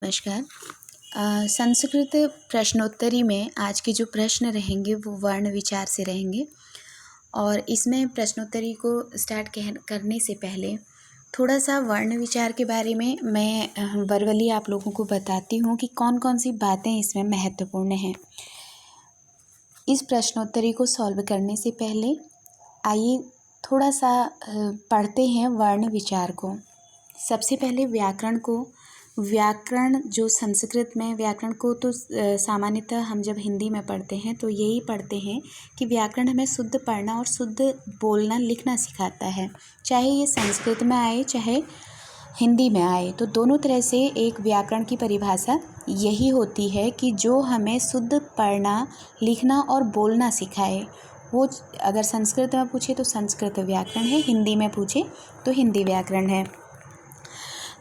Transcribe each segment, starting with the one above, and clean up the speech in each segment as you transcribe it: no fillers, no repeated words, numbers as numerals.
नमस्कार। संस्कृत प्रश्नोत्तरी में आज के जो प्रश्न रहेंगे वो वर्ण विचार से रहेंगे और इसमें प्रश्नोत्तरी को स्टार्ट करने से पहले थोड़ा सा वर्ण विचार के बारे में मैं वर्बली आप लोगों को बताती हूँ कि कौन कौन सी बातें इसमें महत्वपूर्ण हैं। इस प्रश्नोत्तरी को सॉल्व करने से पहले आइए थोड़ा सा पढ़ते हैं वर्ण विचार को। सबसे पहले व्याकरण जो संस्कृत में व्याकरण को तो सामान्यतः हम जब हिंदी में पढ़ते हैं तो यही पढ़ते हैं कि व्याकरण हमें शुद्ध पढ़ना और शुद्ध बोलना लिखना सिखाता है, चाहे ये संस्कृत में आए चाहे हिंदी में आए। तो दोनों तरह से एक व्याकरण की परिभाषा यही होती है कि जो हमें शुद्ध पढ़ना लिखना और बोलना सिखाए। वो अगर संस्कृत में पूछे तो संस्कृत व्याकरण है, हिंदी में पूछे तो हिंदी व्याकरण है।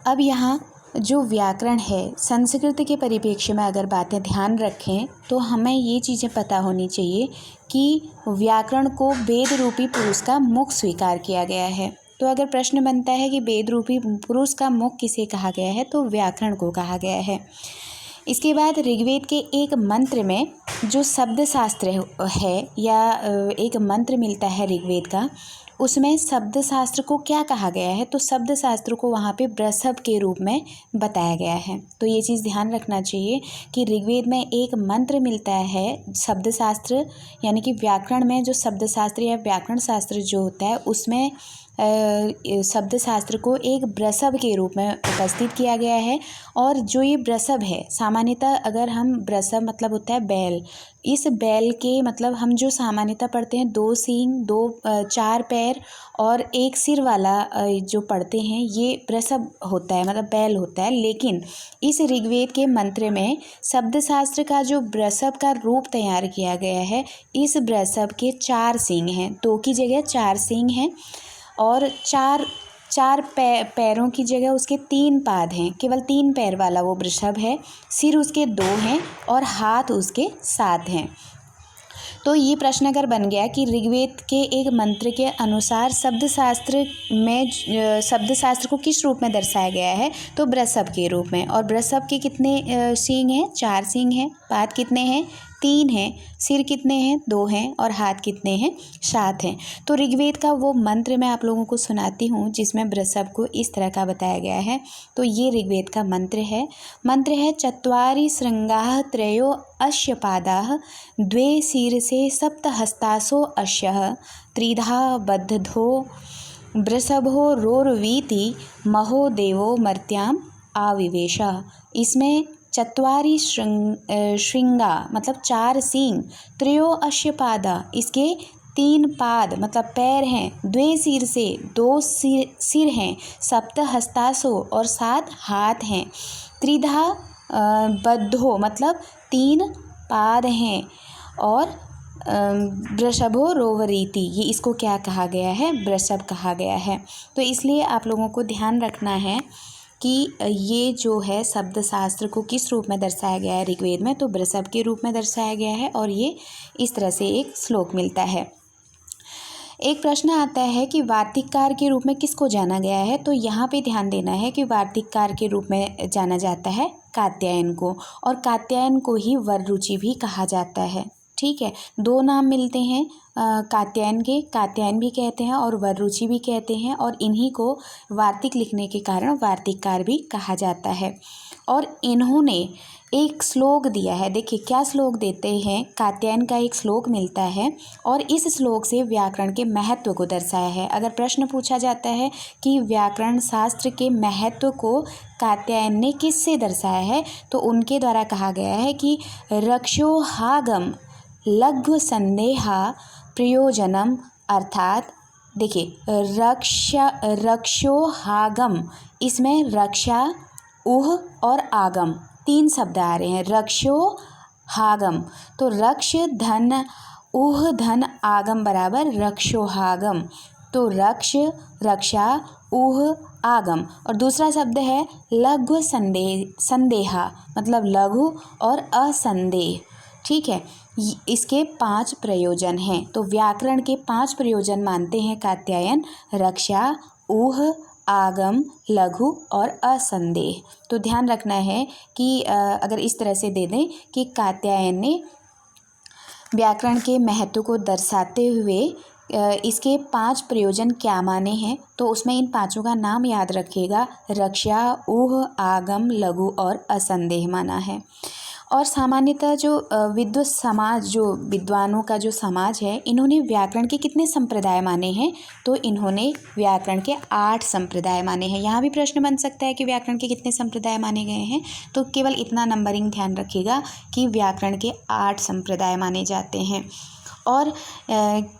अब यहाँ जो व्याकरण है संस्कृत के परिप्रेक्ष्य में अगर बातें ध्यान रखें तो हमें ये चीज़ें पता होनी चाहिए कि व्याकरण को वेद रूपी पुरुष का मुख स्वीकार किया गया है। तो अगर प्रश्न बनता है कि वेद रूपी पुरुष का मुख किसे कहा गया है तो व्याकरण को कहा गया है। इसके बाद ऋग्वेद के एक मंत्र में जो शब्द शास्त्र है या एक मंत्र मिलता है ऋग्वेद का, उसमें शब्द शास्त्र को क्या कहा गया है तो शब्द शास्त्र को वहाँ पे वृषभ के रूप में बताया गया है। तो ये चीज़ ध्यान रखना चाहिए कि ऋग्वेद में एक मंत्र मिलता है शब्द शास्त्र, यानी कि व्याकरण में जो शब्द शास्त्र या व्याकरण शास्त्र जो होता है उसमें शब्द शास्त्र को एक वृषभ के रूप में उपस्थित किया गया है। और जो ये वृषभ है सामान्यतः अगर हम वृषभ मतलब होता है बैल, इस बैल के मतलब हम जो सामान्यतः पढ़ते हैं 2 सींग 4 पैर और 1 सिर वाला जो पढ़ते हैं ये वृषभ होता है, मतलब बैल होता है। लेकिन इस ऋग्वेद के मंत्र में शब्द शास्त्र का जो वृषभ का रूप तैयार किया गया है, इस वृषभ के 4 सींग हैं, 2 की जगह 4 सींग हैं और चार पैरों की जगह उसके 3 पाद हैं, केवल 3 पैर वाला वो वृषभ है। सिर उसके 2 हैं और हाथ उसके 7 हैं। तो ये प्रश्न अगर बन गया कि ऋग्वेद के एक मंत्र के अनुसार शब्द शास्त्र को किस रूप में दर्शाया गया है तो वृषभ के रूप में। और वृषभ के कितने सींग हैं? 4 सींग हैं। पाद कितने हैं? 3 हैं। सिर कितने हैं? 2 हैं और हाथ कितने हैं? 7 हैं। तो ऋग्वेद का वो मंत्र मैं आप लोगों को सुनाती हूँ जिसमें वृषभ को इस तरह का बताया गया है। तो ये ऋग्वेद का मंत्र है चत्वारि शृंगाः त्रयो अस्य पादाः द्वे शीर्षे सप्त हस्तासो अश्यः त्रिधा बद्धो वृषभो रोरवीति महो देवो मर्त्याम आविवेश। इसमें चत्वारि श्रृंगा मतलब 4 सींग, त्रयो अश्य पादा इसके 3 पाद मतलब पैर हैं, द्वे शीर से 2 सिर हैं, सप्त हस्तासो और 7 हाथ हैं, त्रिधा बद्धो मतलब 3 पाद हैं और वृषभो रोवरीति ये इसको क्या कहा गया है? वृषभ कहा गया है। तो इसलिए आप लोगों को ध्यान रखना है कि ये जो है शब्द शास्त्र को किस रूप में दर्शाया गया है ऋग्वेद में तो वृषभ के रूप में दर्शाया गया है और ये इस तरह से एक श्लोक मिलता है। एक प्रश्न आता है कि वार्तिककार के रूप में किसको जाना गया है तो यहाँ पे ध्यान देना है कि वार्तिककार के रूप में जाना जाता है कात्यायन को, और कात्यायन को ही वररुचि भी कहा जाता है। ठीक है, 2 नाम मिलते हैं कात्यायन के, कात्यायन भी कहते हैं और वररुचि भी कहते हैं, और इन्हीं को वार्तिक लिखने के कारण वार्तिककार भी कहा जाता है। और इन्होंने एक श्लोक दिया है, देखिए क्या श्लोक देते हैं, कात्यायन का एक श्लोक मिलता है और इस श्लोक से व्याकरण के महत्व को दर्शाया है। अगर प्रश्न पूछा जाता है कि व्याकरण शास्त्र के महत्व को कात्यायन ने किससे दर्शाया है तो उनके द्वारा कहा गया है कि रक्षोहागम लघु संदेहा प्रयोजनम, अर्थात देखिए रक्षोहागम, इसमें रक्षा उह और आगम 3 शब्द आ रहे हैं। रक्षोहागम तो रक्ष धन उह धन आगम बराबर रक्षोहागम, तो रक्ष रक्षा उह आगम। और दूसरा शब्द है लघु संदेहा मतलब लघु और असंदेह। ठीक है, इसके 5 प्रयोजन हैं। तो व्याकरण के 5 प्रयोजन मानते हैं कात्यायन, रक्षा उह आगम, लघु और असंदेह। तो ध्यान रखना है कि अगर इस तरह से दे दें कि कात्यायन ने व्याकरण के महत्व को दर्शाते हुए इसके 5 प्रयोजन क्या माने हैं, तो उसमें इन पांचों का नाम याद रखिएगा। रक्षा, ऊह, आगम, लघु और असंदेह माना है। और सामान्यतः जो विद्वत समाज, जो विद्वानों का जो समाज है, इन्होंने व्याकरण के कितने संप्रदाय माने हैं, तो इन्होंने व्याकरण के 8 संप्रदाय माने हैं। यहाँ भी प्रश्न बन सकता है कि व्याकरण के कितने संप्रदाय माने गए हैं, तो केवल इतना नंबरिंग ध्यान रखिएगा कि व्याकरण के 8 संप्रदाय माने जाते हैं। और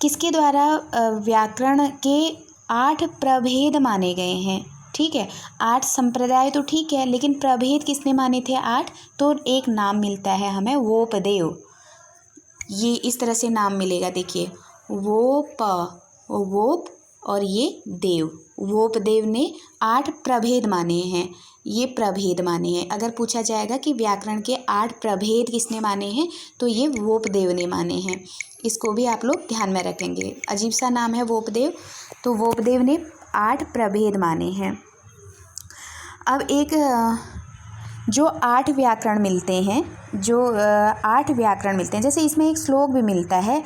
किसके द्वारा व्याकरण के 8 प्रभेद माने गए हैं, ठीक है। 8 संप्रदाय तो ठीक है, लेकिन प्रभेद किसने माने थे 8, तो एक नाम मिलता है हमें वोपदेव। ये इस तरह से नाम मिलेगा, देखिए वोप और ये देव, वोपदेव ने 8 प्रभेद माने हैं, ये प्रभेद माने हैं। अगर पूछा जाएगा कि व्याकरण के 8 प्रभेद किसने माने हैं, तो ये वोपदेव ने माने हैं। इसको भी आप लोग ध्यान में रखेंगे, अजीब सा नाम है वोपदेव। तो वोपदेव ने 8 प्रभेद माने हैं। अब एक जो 8 व्याकरण मिलते हैं, जैसे इसमें एक श्लोक भी मिलता है,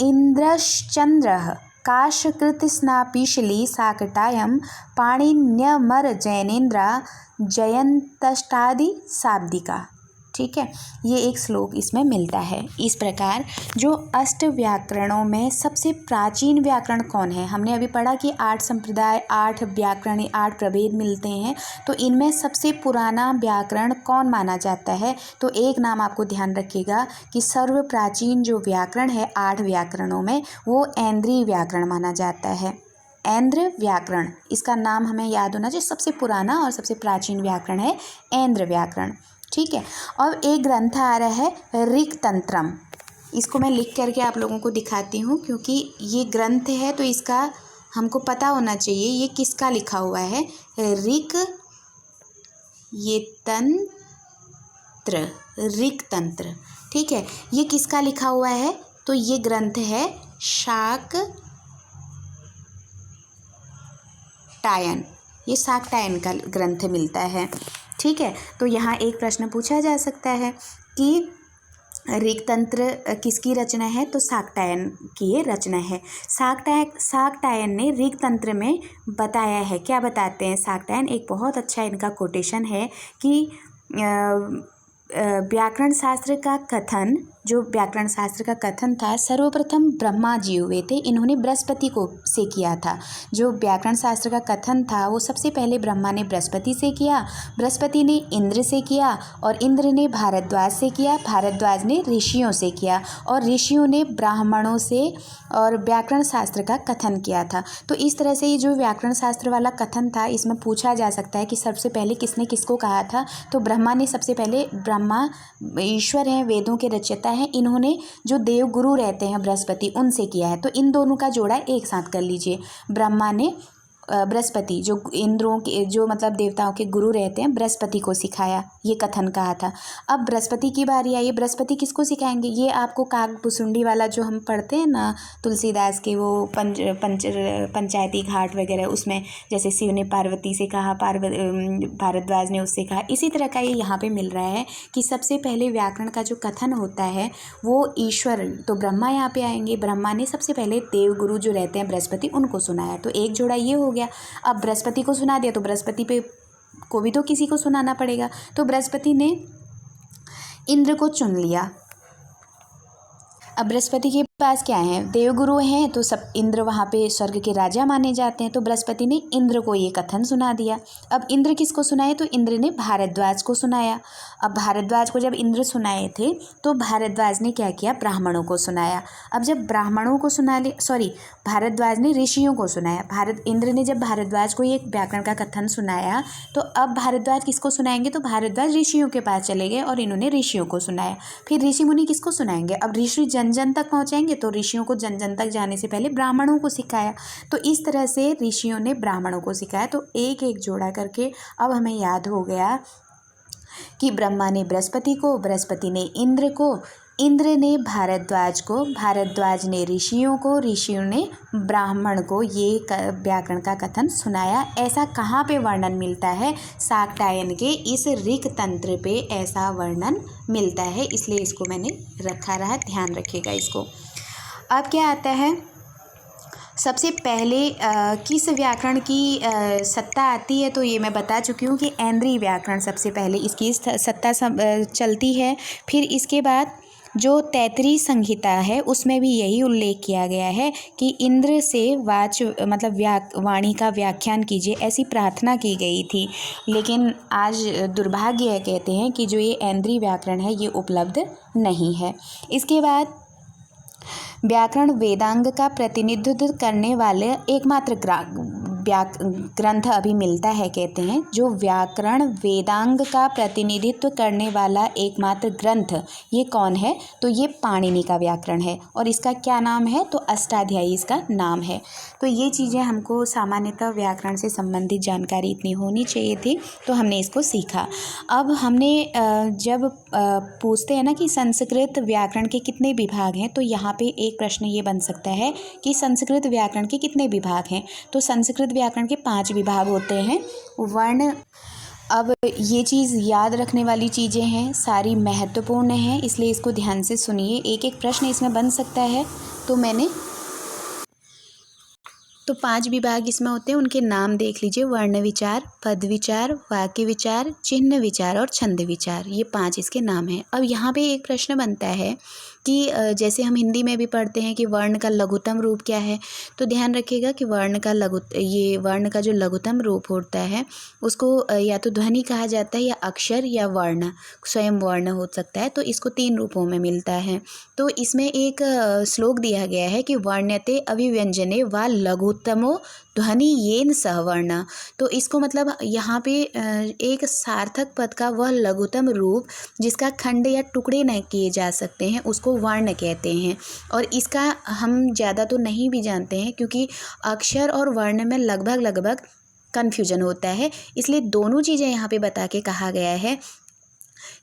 इंद्रश्चंद्रः काशकृतस्नापिशली साकटायं पाणिन्यमरजैनेन्द्रा जयन्तष्टादि शाब्दिका, ठीक है। ये एक श्लोक इसमें मिलता है। इस प्रकार जो 8 व्याकरणों में सबसे प्राचीन व्याकरण कौन है, हमने अभी पढ़ा कि 8 संप्रदाय, 8 व्याकरण, 8 प्रभेद मिलते हैं, तो इनमें सबसे पुराना व्याकरण कौन माना जाता है, तो एक नाम आपको ध्यान रखिएगा कि सर्व प्राचीन जो व्याकरण है 8 व्याकरणों में, वो ऐन्द्रीय व्याकरण माना जाता है। ऐन्द्र व्याकरण, इसका नाम हमें याद होना चाहिए। सबसे पुराना और सबसे प्राचीन व्याकरण है ऐन्द्र व्याकरण, ठीक है। और एक ग्रंथ आ रहा है ऋक्तंत्रम, इसको मैं लिख करके आप लोगों को दिखाती हूँ, क्योंकि ये ग्रंथ है तो इसका हमको पता होना चाहिए ये किसका लिखा हुआ है। ऋक्तंत्र, ठीक है। ये किसका लिखा हुआ है, तो ये ग्रंथ है शाकटायन, ये शाकटायन का ग्रंथ मिलता है, ठीक है। तो यहाँ एक प्रश्न पूछा जा सकता है कि ऋक्तंत्र किसकी रचना है, तो शाकटायन की ये रचना है। शाकटायन ने ऋक्तंत्र में बताया है, क्या बताते हैं शाकटायन, एक बहुत अच्छा इनका कोटेशन है कि व्याकरण शास्त्र का कथन, जो व्याकरण शास्त्र का कथन था, सर्वप्रथम ब्रह्मा जी हुए थे, इन्होंने बृहस्पति को से किया था। जो व्याकरण शास्त्र का कथन था वो सबसे पहले ब्रह्मा ने बृहस्पति से किया, बृहस्पति ने इंद्र से किया, और इंद्र ने भारद्वाज से किया, भारद्वाज ने ऋषियों से किया, और ऋषियों ने ब्राह्मणों से और व्याकरण शास्त्र का कथन किया था। तो इस तरह से ये जो व्याकरण शास्त्र वाला कथन था, इसमें पूछा जा सकता है कि सबसे पहले किसने किसको कहा था, तो ब्रह्मा ने सबसे पहले, ब्रह्मा ईश्वर हैं, वेदों के रचयिता हैं, इन्होंने जो देव गुरु रहते हैं बृहस्पति, उनसे किया है। तो इन दोनों का जोड़ा एक साथ कर लीजिए, ब्रह्मा ने बृहस्पति, जो इंद्रों के, जो मतलब देवताओं के गुरु रहते हैं, बृहस्पति को सिखाया, ये कथन कहा था। अब बृहस्पति की बारी आई, बृहस्पति किसको सिखाएंगे, ये आपको काकभुसुंडी वाला जो हम पढ़ते हैं ना, तुलसीदास के वो पंचायती घाट वगैरह, उसमें जैसे शिव ने पार्वती से कहा, भारद्वाज ने उससे कहा, इसी तरह का ये यहाँ पे मिल रहा है कि सबसे पहले व्याकरण का जो कथन होता है वो ईश्वर, तो ब्रह्मा यहाँ पे आएंगे, ब्रह्मा ने सबसे पहले देवगुरु जो रहते हैं बृहस्पति, उनको सुनाया। तो एक जोड़ा ये हो गया। अब बृहस्पति को सुना दिया तो बृहस्पति पे को भी तो किसी को सुनाना पड़ेगा, तो बृहस्पति ने इंद्र को चुन लिया। अब बृहस्पति के पास क्या है, देवगुरु हैं, तो सब इंद्र वहाँ पे स्वर्ग के राजा माने जाते हैं, तो बृहस्पति ने इंद्र को ये कथन सुना दिया। अब इंद्र किसको सुनाए, तो इंद्र ने भारद्वाज को सुनाया। अब भारद्वाज को जब इंद्र सुनाए थे तो भारद्वाज ने क्या किया, ब्राह्मणों को सुनाया। अब जब ब्राह्मणों को भारद्वाज ने ऋषियों को सुनाया। इंद्र ने जब भारद्वाज को ये व्याकरण का कथन सुनाया, तो अब भारद्वाज किसको सुनाएंगे, तो भारद्वाज ऋषियों के पास चले गए और इन्होंने ऋषियों को सुनाया। फिर ऋषि मुनि किसको सुनाएंगे, अब ऋषि जन जन तक पहुँचेंगे, तो ऋषियों को जन जन तक जाने से पहले ब्राह्मणों को सिखाया। तो इस तरह से ऋषियों ने ब्राह्मणों को सिखाया। तो एक एक जोड़ा करके अब हमें याद हो गया कि ब्रह्मा ने बृहस्पति को, बृहस्पति ने इंद्र को, इंद्र ने भारद्वाज को, भारद्वाज ने ऋषियों को, ऋषियों ने ब्राह्मण को ये व्याकरण का कथन सुनाया। ऐसा कहाँ पे वर्णन मिलता है? शाक्टायन के इस ऋक् तंत्र पे ऐसा वर्णन मिलता है, इसलिए इसको मैंने रखा रहा, ध्यान रखिएगा इसको। अब क्या आता है, सबसे पहले किस व्याकरण की सत्ता आती है? तो ये मैं बता चुकी हूँ कि ऐन्द्रीय व्याकरण सबसे पहले इसकी सत्ता चलती है। फिर इसके बाद जो तैत्तिरीय संहिता है उसमें भी यही उल्लेख किया गया है कि इंद्र से वाणी का व्याख्यान कीजिए, ऐसी प्रार्थना की गई थी। लेकिन आज दुर्भाग्य है, कहते हैं कि जो ये ऐन्द्रीय व्याकरण है ये उपलब्ध नहीं है। इसके बाद व्याकरण वेदांग का प्रतिनिधित्व करने वाले एकमात्र ग्रंथ अभी मिलता है, कहते हैं जो व्याकरण वेदांग का प्रतिनिधित्व करने वाला एकमात्र ग्रंथ ये कौन है? तो ये पाणिनि का व्याकरण है। और इसका क्या नाम है? तो अष्टाध्यायी इसका नाम है। तो ये चीज़ें हमको सामान्यतः व्याकरण से संबंधित जानकारी इतनी होनी चाहिए थी, तो हमने इसको सीखा। अब हमने जब पूछते हैं ना कि संस्कृत व्याकरण के कितने विभाग हैं, तो यहाँ पे एक प्रश्न ये बन सकता है कि संस्कृत व्याकरण के कितने विभाग हैं? तो संस्कृत व्याकरण के 5 विभाग होते हैं। वर्ण, अब ये चीज़ याद रखने वाली चीज़ें हैं, सारी महत्वपूर्ण हैं, इसलिए इसको ध्यान से सुनिए। एक एक प्रश्न इसमें बन सकता है। तो 5 विभाग इसमें होते हैं, उनके नाम देख लीजिए। वर्ण विचार, पद विचार, वाक्य विचार, चिन्ह विचार और छंद विचार, ये 5 इसके नाम हैं। अब यहाँ पे एक प्रश्न बनता है कि जैसे हम हिंदी में भी पढ़ते हैं कि वर्ण का लघुत्तम रूप क्या है, तो ध्यान रखिएगा कि वर्ण का जो लघुत्तम रूप होता है उसको या तो ध्वनि कहा जाता है, या अक्षर, या वर्ण, स्वयं वर्ण हो सकता है। तो इसको 3 रूपों में मिलता है। तो इसमें एक श्लोक दिया गया है कि वर्ण्यते अभिव्यंजने व लघुत्तमो ध्वनि येन सहवर्ण। तो इसको मतलब यहाँ पे एक सार्थक पद का वह लघुत्तम रूप जिसका खंड या टुकड़े न किए जा सकते हैं उसको वर्ण कहते हैं। और इसका हम ज़्यादा तो नहीं भी जानते हैं, क्योंकि अक्षर और वर्ण में लगभग कन्फ्यूजन होता है। इसलिए दोनों चीज़ें यहाँ पे बता के कहा गया है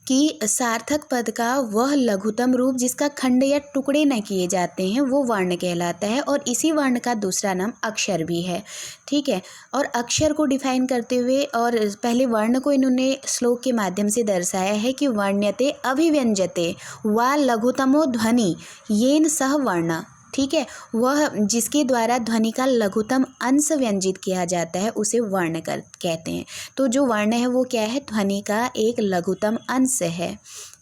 कि सार्थक पद का वह लघुत्तम रूप जिसका खंड या टुकड़े न किए जाते हैं वो वर्ण कहलाता है। और इसी वर्ण का दूसरा नाम अक्षर भी है, ठीक है। और अक्षर को डिफाइन करते हुए और पहले वर्ण को इन्होंने श्लोक के माध्यम से दर्शाया है कि वर्ण्यते अभिव्यंजते व लघुत्तमो ध्वनि येन सह वर्ण, ठीक है। वह जिसके द्वारा ध्वनि का लघुत्तम अंश व्यंजित किया जाता है उसे वर्ण कहते हैं। तो जो वर्ण है वो क्या है? ध्वनि का एक लघुत्तम अंश है,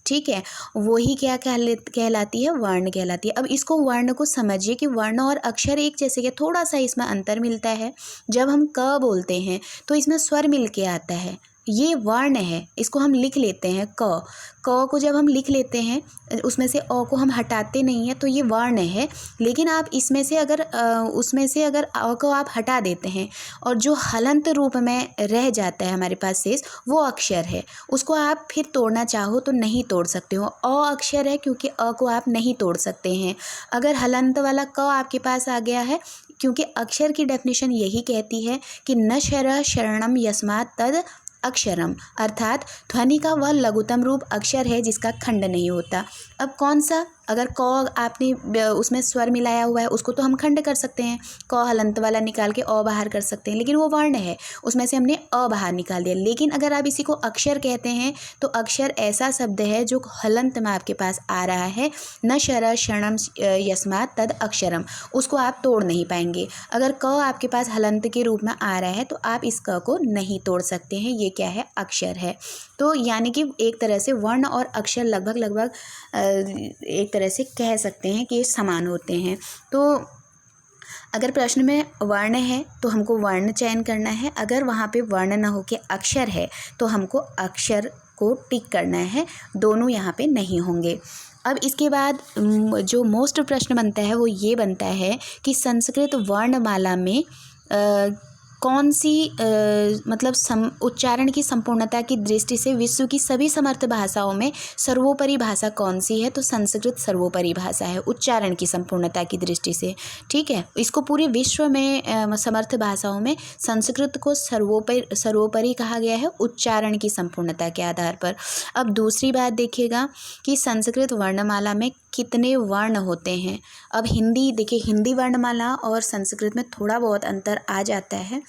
ठीक है। वही क्या कहलाती है? वर्ण कहलाती है। अब इसको वर्ण को समझिए कि वर्ण और अक्षर एक जैसे के, थोड़ा सा इसमें अंतर मिलता है। जब हम क बोलते हैं तो इसमें स्वर मिल के आता है, ये वर्ण है, इसको हम लिख लेते हैं। क को जब हम लिख लेते हैं उसमें से अ को हम हटाते नहीं हैं, तो ये वर्ण है। लेकिन आप इसमें से अगर उसमें से अगर अ को आप हटा देते हैं और जो हलंत रूप में रह जाता है हमारे पास शेष, वो अक्षर है। उसको आप फिर तोड़ना चाहो तो नहीं तोड़ सकते हो। अ अक्षर है क्योंकि अ को आप नहीं तोड़ सकते हैं। अगर हलंत वाला क आपके पास आ गया है, क्योंकि अक्षर की डेफिनेशन यही कहती है कि न शरः शरणम यस्मात् तद अक्षरम, अर्थात ध्वनि का वह लघुत्तम रूप अक्षर है जिसका खंड नहीं होता। अब कौन सा? अगर क आपने उसमें स्वर मिलाया हुआ है उसको तो हम खंड कर सकते हैं, क हलंत वाला निकाल के अ बाहर कर सकते हैं, लेकिन वो वर्ण है, उसमें से हमने अ बाहर निकाल दिया। लेकिन अगर आप इसी को अक्षर कहते हैं तो अक्षर ऐसा शब्द है जो हलंत में आपके पास आ रहा है, न शरः शरणम यस्मात् तद अक्षरम, उसको आप तोड़ नहीं पाएंगे। अगर क आपके पास हलंत के रूप में आ रहा है तो आप इस क को नहीं तोड़ सकते हैं, ये क्या है? अक्षर है। तो यानी कि एक तरह से वर्ण और अक्षर लगभग एक तरह से कह सकते हैं कि ये समान होते हैं। तो अगर प्रश्न में वर्ण है तो हमको वर्ण चयन करना है, अगर वहाँ पे वर्ण न हो के अक्षर है तो हमको अक्षर को टिक करना है, दोनों यहाँ पे नहीं होंगे। अब इसके बाद जो मोस्ट प्रश्न बनता है वो ये बनता है कि संस्कृत वर्णमाला में कौन सी मतलब उच्चारण की संपूर्णता की दृष्टि से विश्व की सभी समर्थ भाषाओं में सर्वोपरि भाषा कौन सी है? तो संस्कृत सर्वोपरि भाषा है उच्चारण की संपूर्णता की दृष्टि से। ठीक है, इसको पूरे विश्व में समर्थ भाषाओं में संस्कृत को सर्वोपरि कहा गया है उच्चारण की संपूर्णता के आधार पर। अब दूसरी बात देखिएगा कि संस्कृत वर्णमाला में कितने वर्ण होते हैं। अब हिंदी देखिए, हिंदी वर्णमाला और संस्कृत में थोड़ा बहुत अंतर आ जाता है।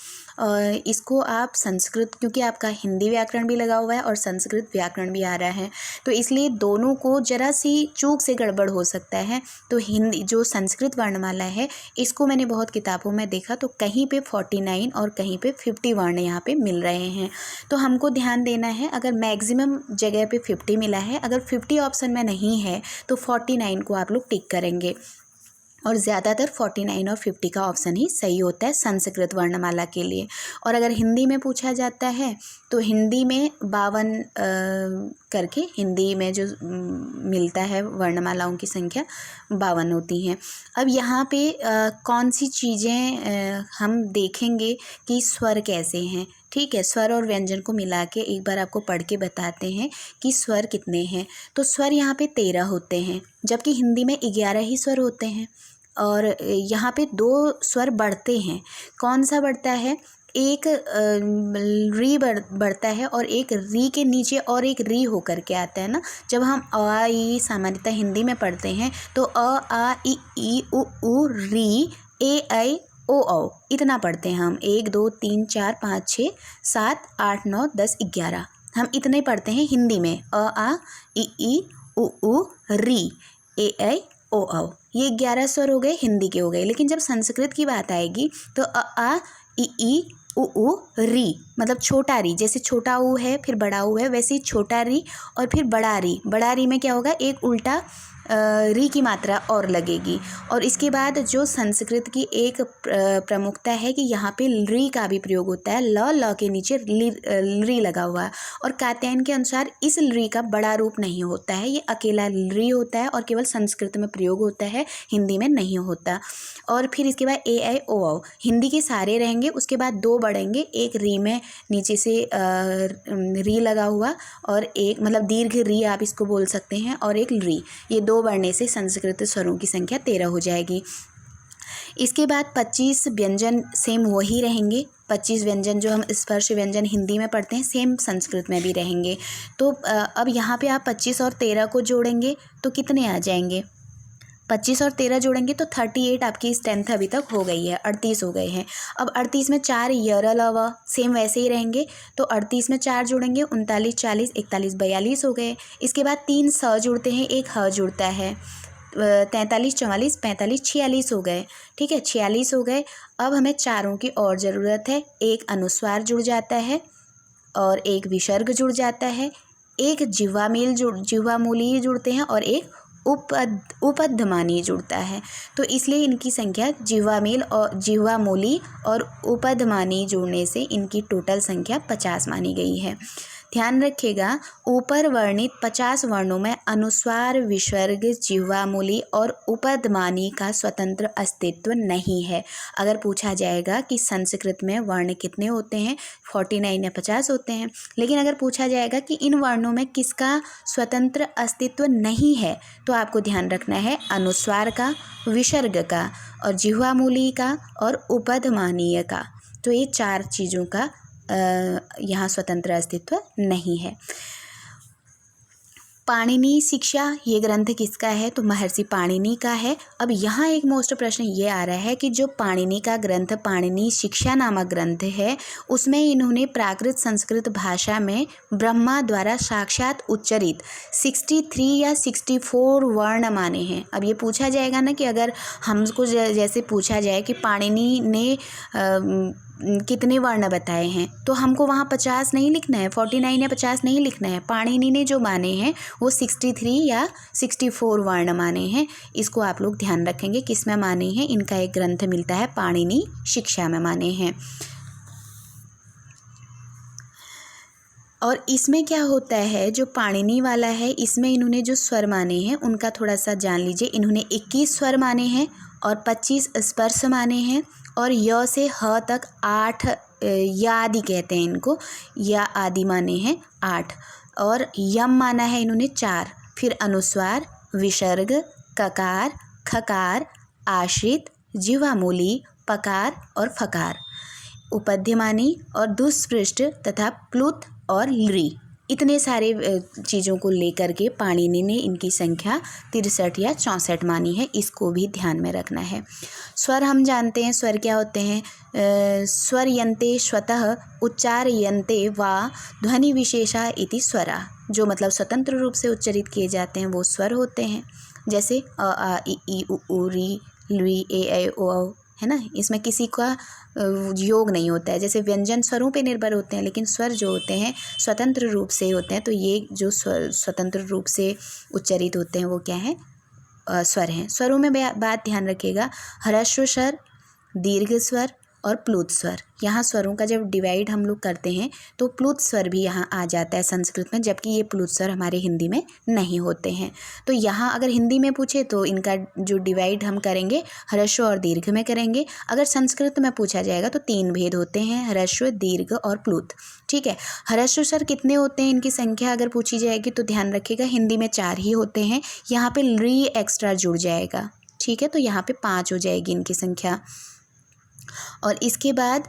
इसको आप संस्कृत, क्योंकि आपका हिंदी व्याकरण भी लगा हुआ है और संस्कृत व्याकरण भी आ रहा है, तो इसलिए दोनों को जरा सी चूक से गड़बड़ हो सकता है। तो हिंदी जो संस्कृत वर्णमाला है, इसको मैंने बहुत किताबों में देखा तो कहीं पे 49 और कहीं पे 50 वर्ण यहाँ पे मिल रहे हैं। तो हमको ध्यान देना है, अगर मैक्सिमम जगह पे 50 मिला है, अगर 50 ऑप्शन में नहीं है तो 49 को आप लोग टिक करेंगे, और ज़्यादातर 49 और 50 का ऑप्शन ही सही होता है संस्कृत वर्णमाला के लिए। और अगर हिंदी में पूछा जाता है तो हिंदी में 52 करके हिंदी में जो मिलता है वर्णमालाओं की संख्या 52 होती हैं। अब यहाँ पे कौन सी चीज़ें हम देखेंगे कि स्वर कैसे हैं। ठीक है, स्वर और व्यंजन को मिला के एक बार आपको पढ़ के बताते हैं कि स्वर कितने हैं। तो स्वर यहाँ पे 13 होते हैं, जबकि हिंदी में 11 ही स्वर होते हैं। और यहाँ पे 2 स्वर बढ़ते हैं। कौन सा बढ़ता है? एक री बढ़ता है और एक री के नीचे और एक री होकर के आता है ना। जब हम अ ई सामान्यतः हिंदी में पढ़ते हैं तो अ आ ई उ री ए ऐ ओ औ इतना पढ़ते हैं हम। 1 2 3 4 5 6 7 8 9 10 11 हम इतने पढ़ते हैं हिंदी में। अ आ ई उ री ए ऐ ओ औ, ये 11 स्वर हो गए, हिंदी के हो गए। लेकिन जब संस्कृत की बात आएगी तो अ आ ई उ री, मतलब छोटा री, जैसे छोटा ऊ है फिर बड़ा ऊ है, वैसे ही छोटा री और फिर बड़ा री। बड़ा री में क्या होगा? एक उल्टा री की मात्रा और लगेगी। और इसके बाद जो संस्कृत की एक प्रमुखता है कि यहाँ पे री का भी प्रयोग होता है। ल के नीचे री लगा हुआ है। और कात्यायन के अनुसार इस री का बड़ा रूप नहीं होता है, ये अकेला री होता है और केवल संस्कृत में प्रयोग होता है, हिंदी में नहीं होता। और फिर इसके बाद ए ऐ ओ औ, हिंदी के सारे रहेंगे, उसके बाद 2 बढ़ेंगे, एक री में नीचे से री लगा हुआ और एक मतलब दीर्घ री आप इसको बोल सकते हैं, और एक री। ये 2 बढ़ने से संस्कृत स्वरों की संख्या 13 हो जाएगी। इसके बाद 25 व्यंजन सेम वही रहेंगे। 25 व्यंजन जो हम स्पर्श व्यंजन हिंदी में पढ़ते हैं सेम संस्कृत में भी रहेंगे। तो अब यहाँ पे आप 25 और 13 को जोड़ेंगे तो कितने आ जाएंगे? 25 और 13 जोड़ेंगे तो 38 आपकी स्ट्रेंथ अभी तक हो गई है, 38 हो गए हैं। अब 38 में 4 यर लव सेम वैसे ही रहेंगे, तो 38 में 4 जोड़ेंगे 39 40 41 42 हो गए। इसके बाद 3 स जुड़ते हैं, एक ह जुड़ता है, 43 44 45 46 हो गए। ठीक है, 46 हो गए। अब हमें चारों की और ज़रूरत है। एक अनुस्वार जुड़ जाता है और एक विसर्ग जुड़ जाता है, एक जिह्वामूली जुड़ते हैं और एक उपधमानी जुड़ता है। तो इसलिए इनकी संख्या जिह्वामूली और उपधमानी जुड़ने से इनकी टोटल संख्या 50 मानी गई है। ध्यान रखिएगा, ऊपर वर्णित 50 वर्णों में अनुस्वार, विसर्ग, जिह्वामूली और उपधमानी का स्वतंत्र अस्तित्व नहीं है। अगर पूछा जाएगा कि संस्कृत में वर्ण कितने होते हैं, 49 या 50 होते हैं, लेकिन अगर पूछा जाएगा कि इन वर्णों में किसका स्वतंत्र अस्तित्व नहीं है, तो आपको ध्यान रखना है अनुस्वार का, विसर्ग का और जिह्वामूली का और उपधमानीय का। तो ये 4 चीज़ों का यहाँ स्वतंत्र अस्तित्व नहीं है। पाणिनि शिक्षा ये ग्रंथ किसका है? तो महर्षि पाणिनि का है। अब यहाँ एक मोस्ट प्रश्न ये आ रहा है कि जो पाणिनि का ग्रंथ पाणिनि शिक्षा नामक ग्रंथ है, उसमें इन्होंने प्राकृत संस्कृत भाषा में ब्रह्मा द्वारा साक्षात उच्चरित 63 या 64 वर्ण माने हैं। अब ये पूछा जाएगा ना कि अगर हमको जैसे पूछा जाए कि पाणिनि ने कितने वर्ण बताए हैं, तो हमको वहाँ 50 नहीं लिखना है, 49 या 50 नहीं लिखना है। पाणिनि ने जो माने हैं वो 63 या 64 वर्ण माने हैं। इसको आप लोग ध्यान रखेंगे किस में माने हैं। इनका एक ग्रंथ मिलता है पाणिनि शिक्षा में माने हैं। और इसमें क्या होता है, जो पाणिनि वाला है इसमें इन्होंने जो स्वर माने हैं उनका थोड़ा सा जान लीजिए। इन्होंने 21 स्वर माने हैं और 25 स्पर्श माने हैं और य से ह तक 8 या आदि कहते हैं इनको, या आदि माने हैं 8, और यम माना है इन्होंने 4। फिर अनुस्वार, विसर्ग, ककार, खकार, आश्रित, जिह्वामूली, पकार और फकार, उपध्यमानी और दुष्पृष्ठ तथा प्लुत और लृ। इतने सारे चीज़ों को लेकर के पाणिनि ने इनकी संख्या 63 या 64 मानी है। इसको भी ध्यान में रखना है। स्वर हम जानते हैं, स्वर क्या होते हैं। स्वर यन्ते स्वतः उच्चार्यन्ते वा ध्वनि विशेषा इति स्वरा, जो मतलब स्वतंत्र रूप से उच्चरित किए जाते हैं वो स्वर होते हैं। जैसे अ आ इ ई उ ऊ ऋ लृ ए ऐ ओ औ, है ना। इसमें किसी का योग नहीं होता है। जैसे व्यंजन स्वरों पे निर्भर होते हैं, लेकिन स्वर जो होते हैं स्वतंत्र रूप से होते हैं। तो ये जो स्वर स्वतंत्र रूप से उच्चरित होते हैं वो क्या है, स्वर हैं। स्वरों में बात ध्यान रखिएगा, ह्रस्व स्वर, दीर्घ स्वर और प्लुत स्वर। यहाँ स्वरों का जब डिवाइड हम लोग करते हैं तो प्लुत स्वर भी यहाँ आ जाता है संस्कृत में, जबकि ये प्लुत स्वर हमारे हिंदी में नहीं होते हैं। तो यहाँ अगर हिंदी में पूछे तो इनका जो डिवाइड हम करेंगे ह्रस्व और दीर्घ में करेंगे। अगर संस्कृत में पूछा जाएगा तो 3 भेद होते हैं, ह्रस्व, दीर्घ और प्लुत। ठीक है। ह्रस्व स्वर कितने होते हैं, इनकी संख्या अगर पूछी जाएगी तो ध्यान रखिएगा हिंदी में 4 ही होते हैं। यहाँ पे लृ एक्स्ट्रा जुड़ जाएगा। ठीक है, तो यहाँ पे 5 हो जाएगी इनकी संख्या। और इसके बाद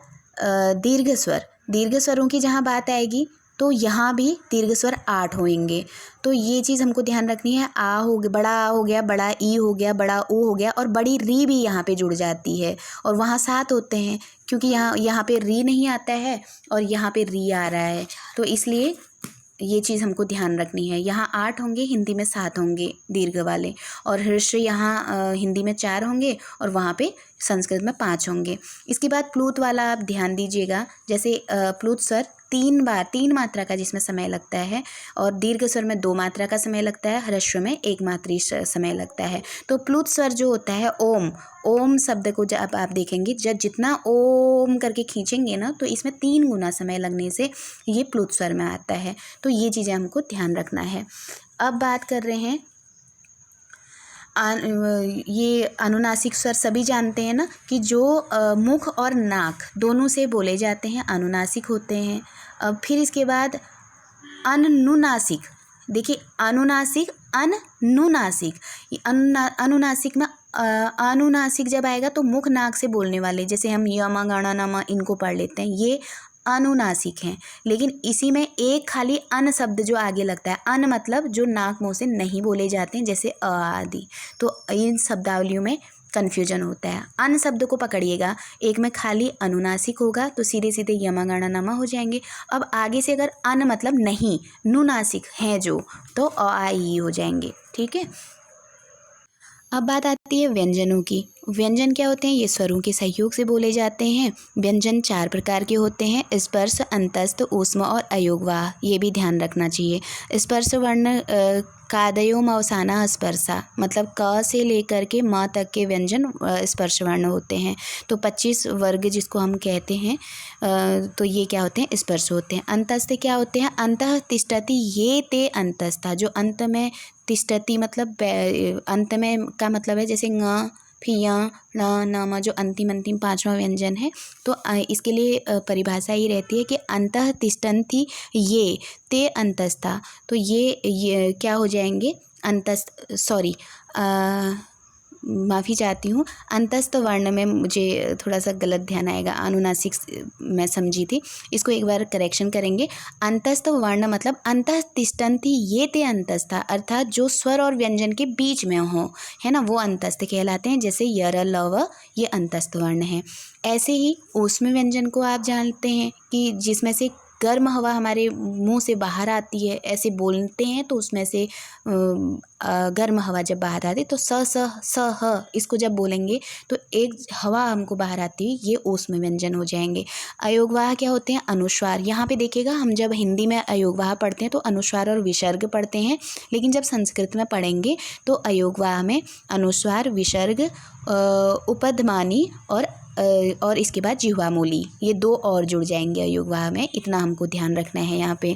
दीर्घ स्वर, दीर्घ स्वरों की जहाँ बात आएगी तो यहाँ भी दीर्घ स्वर 8 होंगे। तो ये चीज़ हमको ध्यान रखनी है। आ हो गया, बड़ा आ हो गया, बड़ा ई हो गया, बड़ा ऊ हो गया, और बड़ी री भी यहाँ पे जुड़ जाती है। और वहाँ 7 होते हैं, क्योंकि यहाँ पे री नहीं आता है और यहाँ पे री आ रहा है, तो इसलिए ये चीज़ हमको ध्यान रखनी है। यहाँ 8 होंगे, हिंदी में 7 होंगे दीर्घ वाले, और ह्रस्व यहाँ हिंदी में 4 होंगे और वहाँ पे संस्कृत में 5 होंगे। इसके बाद प्लुत वाला आप ध्यान दीजिएगा। जैसे प्लुत स्वर 3 मात्रा का जिसमें समय लगता है, और दीर्घ स्वर में 2 मात्रा का समय लगता है, ह्रस्व में 1 मात्रा समय लगता है। तो प्लुत स्वर जो होता है ओम, ओम शब्द को जब आप देखेंगे, जब जितना ओम करके खींचेंगे ना तो इसमें 3 गुना समय लगने से ये प्लुत स्वर में आता है। तो ये चीज़ें हमको ध्यान रखना है। अब बात कर रहे हैं ये अनुनासिक स्वर सभी जानते हैं ना, कि जो मुख और नाक दोनों से बोले जाते हैं, अनुनासिक होते हैं। अब फिर इसके बाद अनुनासिक, देखिए अनुनासिक, अनुनासिक, अनुनासिक में अनुनासिक जब आएगा तो मुख नाक से बोलने वाले, जैसे हम यम गण नम इनको पढ़ लेते हैं, ये अनुनासिक हैं। लेकिन इसी में एक खाली अन शब्द जो आगे लगता है, अन मतलब जो नाक मुंह से नहीं बोले जाते हैं, जैसे अ आदि। तो इन शब्दावलियों में कन्फ्यूजन होता है। अन शब्द को पकड़िएगा, एक में खाली अनुनासिक होगा तो सीधे सीधे यमगण नमा हो जाएंगे। अब आगे से अगर अन मतलब नहीं, नुनासिक हैं जो, तो अ आ ई हो जाएंगे। ठीक है। अब बात आती है व्यंजनों की। व्यंजन क्या होते हैं, ये स्वरों के सहयोग से बोले जाते हैं। व्यंजन 4 प्रकार के होते हैं, स्पर्श, अंतस्थ, ऊष्म और अयोगवाह। ये भी ध्यान रखना चाहिए। स्पर्श वर्ण कादयोम अवसाना स्पर्शा, मतलब क से लेकर के म तक के व्यंजन स्पर्श वर्ण होते हैं। तो 25 वर्ग जिसको हम कहते हैं, तो ये क्या होते हैं, स्पर्श होते हैं। अंतस्थ क्या होते हैं, अंतः तिष्ठति ये ते अंतस्था, जो अंत में तिष्ठति मतलब अंत में का मतलब है, जैसे ङ, फिर य, ण, न, जो अंतिम 5वां व्यंजन है। तो इसके लिए परिभाषा ये रहती है कि अंतः तिष्ठन्ति ये ते अंतस्था। तो ये क्या हो जाएंगे, अंतस्थ, सॉरी माफ़ी चाहती हूँ, अंतस्थ वर्ण में मुझे थोड़ा सा गलत ध्यान आएगा, अनुनासिक मैं समझी थी, इसको एक बार करेक्शन करेंगे। अंतस्थ वर्ण मतलब अंतः तिष्ठन्ति ये ते अंतस्था, अर्थात जो स्वर और व्यंजन के बीच में हो, है ना, वो अंतस्थ कहलाते हैं। जैसे यर लव ये अंतस्थ वर्ण है। ऐसे ही ऊष्म व्यंजन को आप जानते हैं कि जिसमें से गर्म हवा हमारे मुंह से बाहर आती है, ऐसे बोलते हैं तो उसमें से गर्म हवा जब बाहर आती है तो स ह इसको जब बोलेंगे तो एक हवा हमको बाहर आती है, ये ऊष्म व्यंजन हो जाएंगे। अयोगवाह क्या होते हैं, अनुस्वार। यहाँ पे देखिएगा, हम जब हिंदी में अयोगवाह पढ़ते हैं तो अनुस्वार और विसर्ग पढ़ते हैं, लेकिन जब संस्कृत में पढ़ेंगे तो अयोगवाह में अनुस्वार, विसर्ग, उपध्मानी और इसके बाद जिह्वामूली, ये 2 और जुड़ जाएंगे अयोगवाह में। इतना हमको ध्यान रखना है यहाँ पे।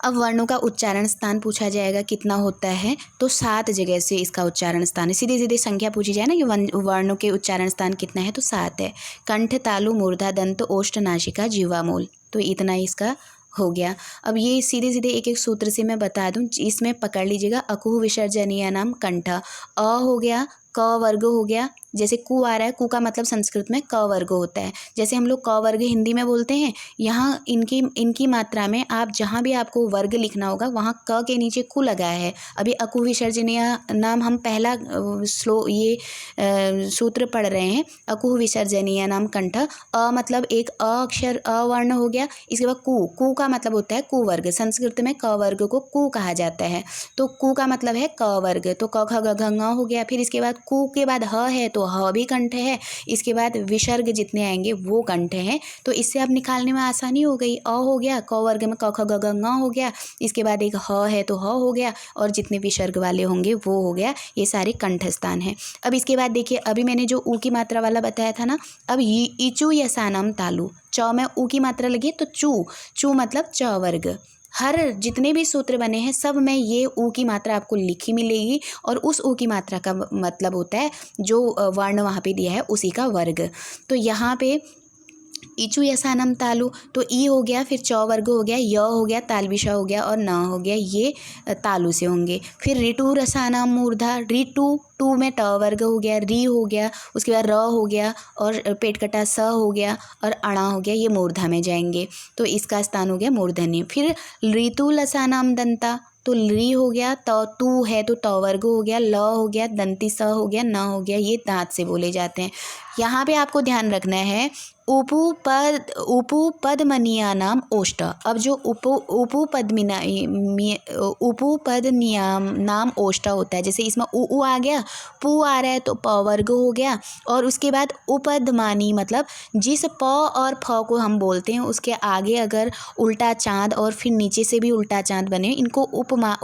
अब वर्णों का उच्चारण स्थान पूछा जाएगा कितना होता है, तो 7 जगह से इसका उच्चारण स्थान है। सीधे सीधे संख्या पूछी जाए ना कि वर्णों के उच्चारण स्थान कितना है, तो 7 है। कंठ, तालु, मूर्धा, दंत, ओष्ठ, नासिका, जीवा, मूल, तो इतना इसका हो गया। अब ये सीधे सीधे एक एक सूत्र से मैं बता दूं, इसमें पकड़ लीजिएगा। अकुह विसर्जनीय नाम कंठ, अ हो गया, क वर्ग हो गया, जैसे कु आ रहा है, कु का मतलब संस्कृत में क वर्ग होता है। जैसे हम लोग क वर्ग हिंदी में बोलते हैं, यहाँ इनकी मात्रा में आप जहाँ भी आपको वर्ग लिखना होगा वहाँ क के नीचे कु लगा है। अभी अकु विसर्जनीय नाम हम पहला सूत्र पढ़ रहे हैं। अकुह विसर्जनीय नाम कंठ, अ मतलब एक अ अक्षर अ वर्ण हो गया। इसके बाद कु का मतलब होता है कु वर्ग, संस्कृत में क वर्ग को कु कहा जाता है। तो कु का मतलब है क वर्ग, तो क ख ग घ ङ हो गया। फिर इसके बाद कु के बाद ह है तो ह भी कंठ है। इसके बाद विसर्ग जितने आएंगे वो कंठ हैं, तो इससे अब निकालने में आसानी हो गई। अ हो गया, क वर्ग में क ख ग घ ङ हो गया। इसके बाद एक ह है तो ह हो गया, और जितने विसर्ग वाले होंगे वो हो गया। ये सारे कंठ स्थान हैं। अब इसके बाद देखिए, अभी मैंने जो ऊ की मात्रा वाला बताया था ना, अब इचू यसानम तालु, च में ऊ की मात्रा लगी तो चू मतलब च वर्ग। हर जितने भी सूत्र बने हैं सब में ये ऊ की मात्रा आपको लिखी मिलेगी, और उस ऊ की मात्रा का मतलब होता है जो वर्ण वहाँ पे दिया है उसी का वर्ग। तो यहाँ पे इचू यसानम तालु, तो ई हो गया, फिर च वर्ग हो गया, य हो गया, तालविशा हो गया, और न हो गया, ये तालु से होंगे। फिर ऋतु रसानाम मूर्धा, ऋतु टू में ट वर्ग हो गया, री हो गया, उसके बाद र हो गया, और पेट कटा स हो गया, और अणा हो गया, ये मूर्धा में जाएंगे। तो इसका स्थान हो गया मूर्धन्य। फिर ऋतु लसानाम दंता, तो ली हो गया, तू है तो त वर्ग हो गया, ल हो गया, दंती स हो गया, न हो गया, ये दांत से बोले जाते हैं। यहाँ पे आपको ध्यान रखना है उपपदमनीया नाम ओष्ठ। अब जो उपपदनीया नाम ओष्ठ होता है, जैसे इसमें उ आ गया, पू आ रहा है तो प वर्ग हो गया, और उसके बाद उपदमानी मतलब जिस प और फ को हम बोलते हैं उसके आगे अगर उल्टा चांद और फिर नीचे से भी उल्टा चांद बने, इनको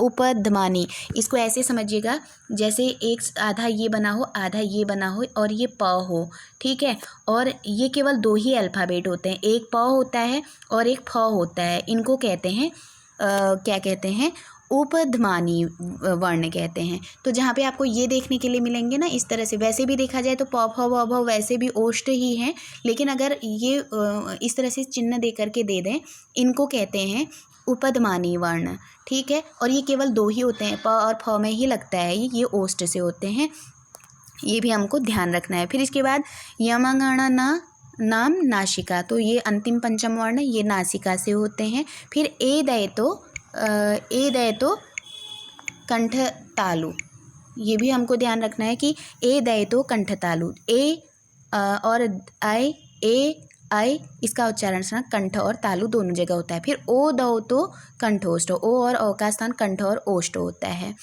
उपदमानी। इसको ऐसे समझिएगा जैसे एक आधा ये बना हो, आधा ये बना हो, और ये प हो, ठीक है। और ये केवल 2 ही अल्फ़ाबेट होते हैं, एक प होता है और एक फ होता है। इनको कहते हैं क्या कहते हैं, उपध्मानी वर्ण कहते हैं। तो जहाँ पे आपको ये देखने के लिए मिलेंगे ना इस तरह से, वैसे भी देखा जाए तो प फ व भ वैसे भी ओष्ठ ही हैं, लेकिन अगर ये इस तरह से चिन्ह दे करके दे दें, इनको कहते हैं उपध्मानी वर्ण, ठीक है। और ये केवल 2 ही होते हैं, प और फ में ही लगता है, ये ओष्ठ से होते हैं, ये भी हमको ध्यान रखना है। फिर इसके बाद यमंगणना नाम नासिका, तो ये अंतिम पंचम वर्ण, ये नासिका से होते हैं। फिर ए दय तो कंठ तालु, ये भी हमको ध्यान रखना है कि ए दय तो कंठ तालु, और आई इसका उच्चारण सुना कंठ और तालु दोनों जगह होता है। फिर ओ दो तो कंठोष्ठ, ओ और औ का स्थान कंठ और ओष्ठ होता है।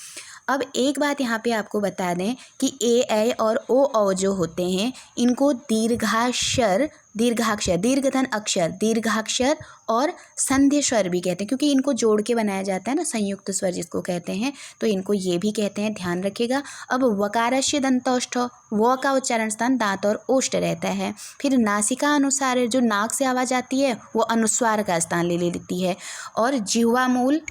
अब एक बात यहाँ पे आपको बता दें कि ए और ओ जो होते हैं, इनको दीर्घाक्षर दीर्घधन अक्षर, दीर्घाक्षर और संध्य स्वर भी कहते हैं, क्योंकि इनको जोड़ के बनाया जाता है ना, संयुक्त स्वर जिसको कहते हैं, तो इनको ये भी कहते हैं, ध्यान रखिएगा। अब वकारस्य दंतोष्ठ, व का उच्चारण स्थान दांत और ओष्ठ रहता है। फिर नासिका अनुसार, जो नाक से आवाज़ आती है वो अनुस्वार का स्थान ले लेती है। और जिह्वा मूल,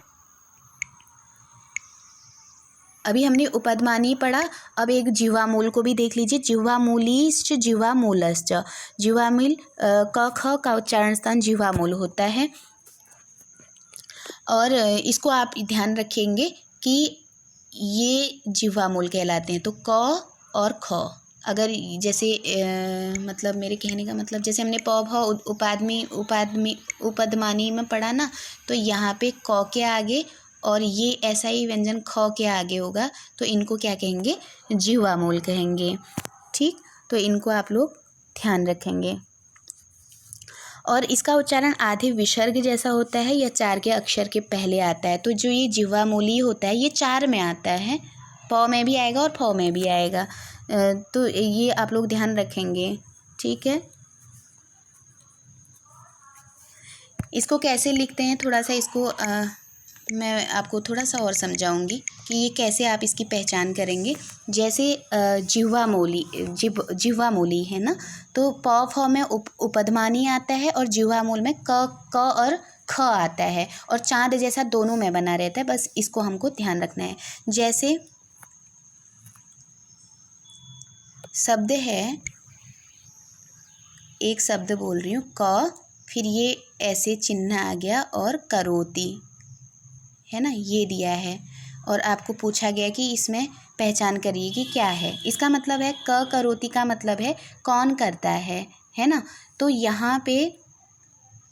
अभी हमने उपध्मानी पढ़ा, अब एक जिह्वा मूल को भी देख लीजिए। जिह्वा मूलीश्च जिह्वा मूलश्च, जिह्वा मूल क ख का उच्चारण स्थान जिह्वा मूल होता है। और इसको आप ध्यान रखेंगे कि ये जिह्वा मूल कहलाते हैं। तो क और ख, अगर जैसे मतलब मेरे कहने का मतलब जैसे हमने प भ उपध्मानी में पढ़ा ना, तो यहाँ पे क के आगे और ये ऐसा ही व्यंजन ख के आगे होगा, तो इनको क्या कहेंगे, जिह्वा मूल कहेंगे, ठीक। तो इनको आप लोग ध्यान रखेंगे। और इसका उच्चारण आधे विसर्ग जैसा होता है या 4 के अक्षर के पहले आता है। तो जो ये जिह्वा मूली होता है ये 4 में आता है, प में भी आएगा और फ में भी आएगा, तो ये आप लोग ध्यान रखेंगे, ठीक है। इसको कैसे लिखते हैं, थोड़ा सा इसको मैं आपको थोड़ा सा और समझाऊंगी कि ये कैसे आप इसकी पहचान करेंगे। जैसे जिह्वा मूली है ना, तो प फ में उपध्मानी आता है और जिह्वा मूल में क और ख आता है और चाँद जैसा दोनों में बना रहता है, बस इसको हमको ध्यान रखना है। जैसे शब्द है, एक शब्द बोल रही हूँ क, फिर ये ऐसे चिन्ह आ गया और करोती, है ना, ये दिया है और आपको पूछा गया कि इसमें पहचान करिए कि क्या है। इसका मतलब है क करोती का मतलब है कौन करता है ना। तो यहाँ पे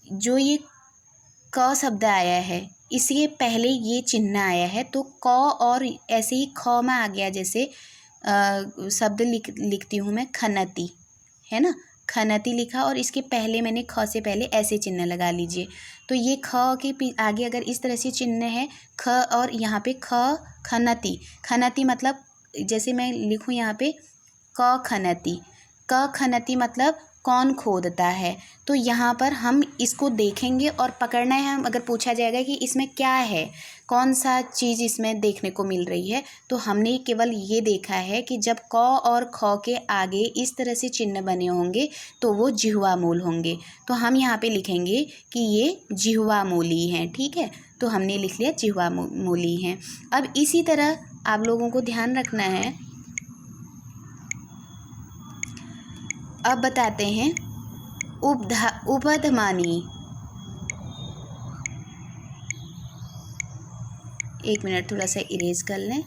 जो ये क शब्द आया है इसके पहले ये चिन्ह आया है, तो क और ऐसे ही ख में आ गया। जैसे शब्द लिखती हूँ मैं खनती, है ना, खनती लिखा और इसके पहले मैंने ख से पहले ऐसे चिन्ह लगा लीजिए। तो ये ख के आगे अगर इस तरह से चिन्ह है ख और यहाँ पे ख, खनती, खनती मतलब जैसे मैं लिखूँ यहाँ पे क खनती, क खनती मतलब कौन खोदता है। तो यहाँ पर हम इसको देखेंगे और पकड़ना है। हम अगर पूछा जाएगा कि इसमें क्या है, कौन सा चीज़ इसमें देखने को मिल रही है, तो हमने केवल ये देखा है कि जब क और ख के आगे इस तरह से चिन्ह बने होंगे तो वो जिह्वा मूल होंगे। तो हम यहाँ पे लिखेंगे कि ये जिह्वा मूली हैं, ठीक है। तो हमने लिख लिया जिह्वा मूली हैं। अब इसी तरह आप लोगों को ध्यान रखना है। अब बताते हैं उपधमानी। एक मिनट, थोड़ा सा इरेज कर लें।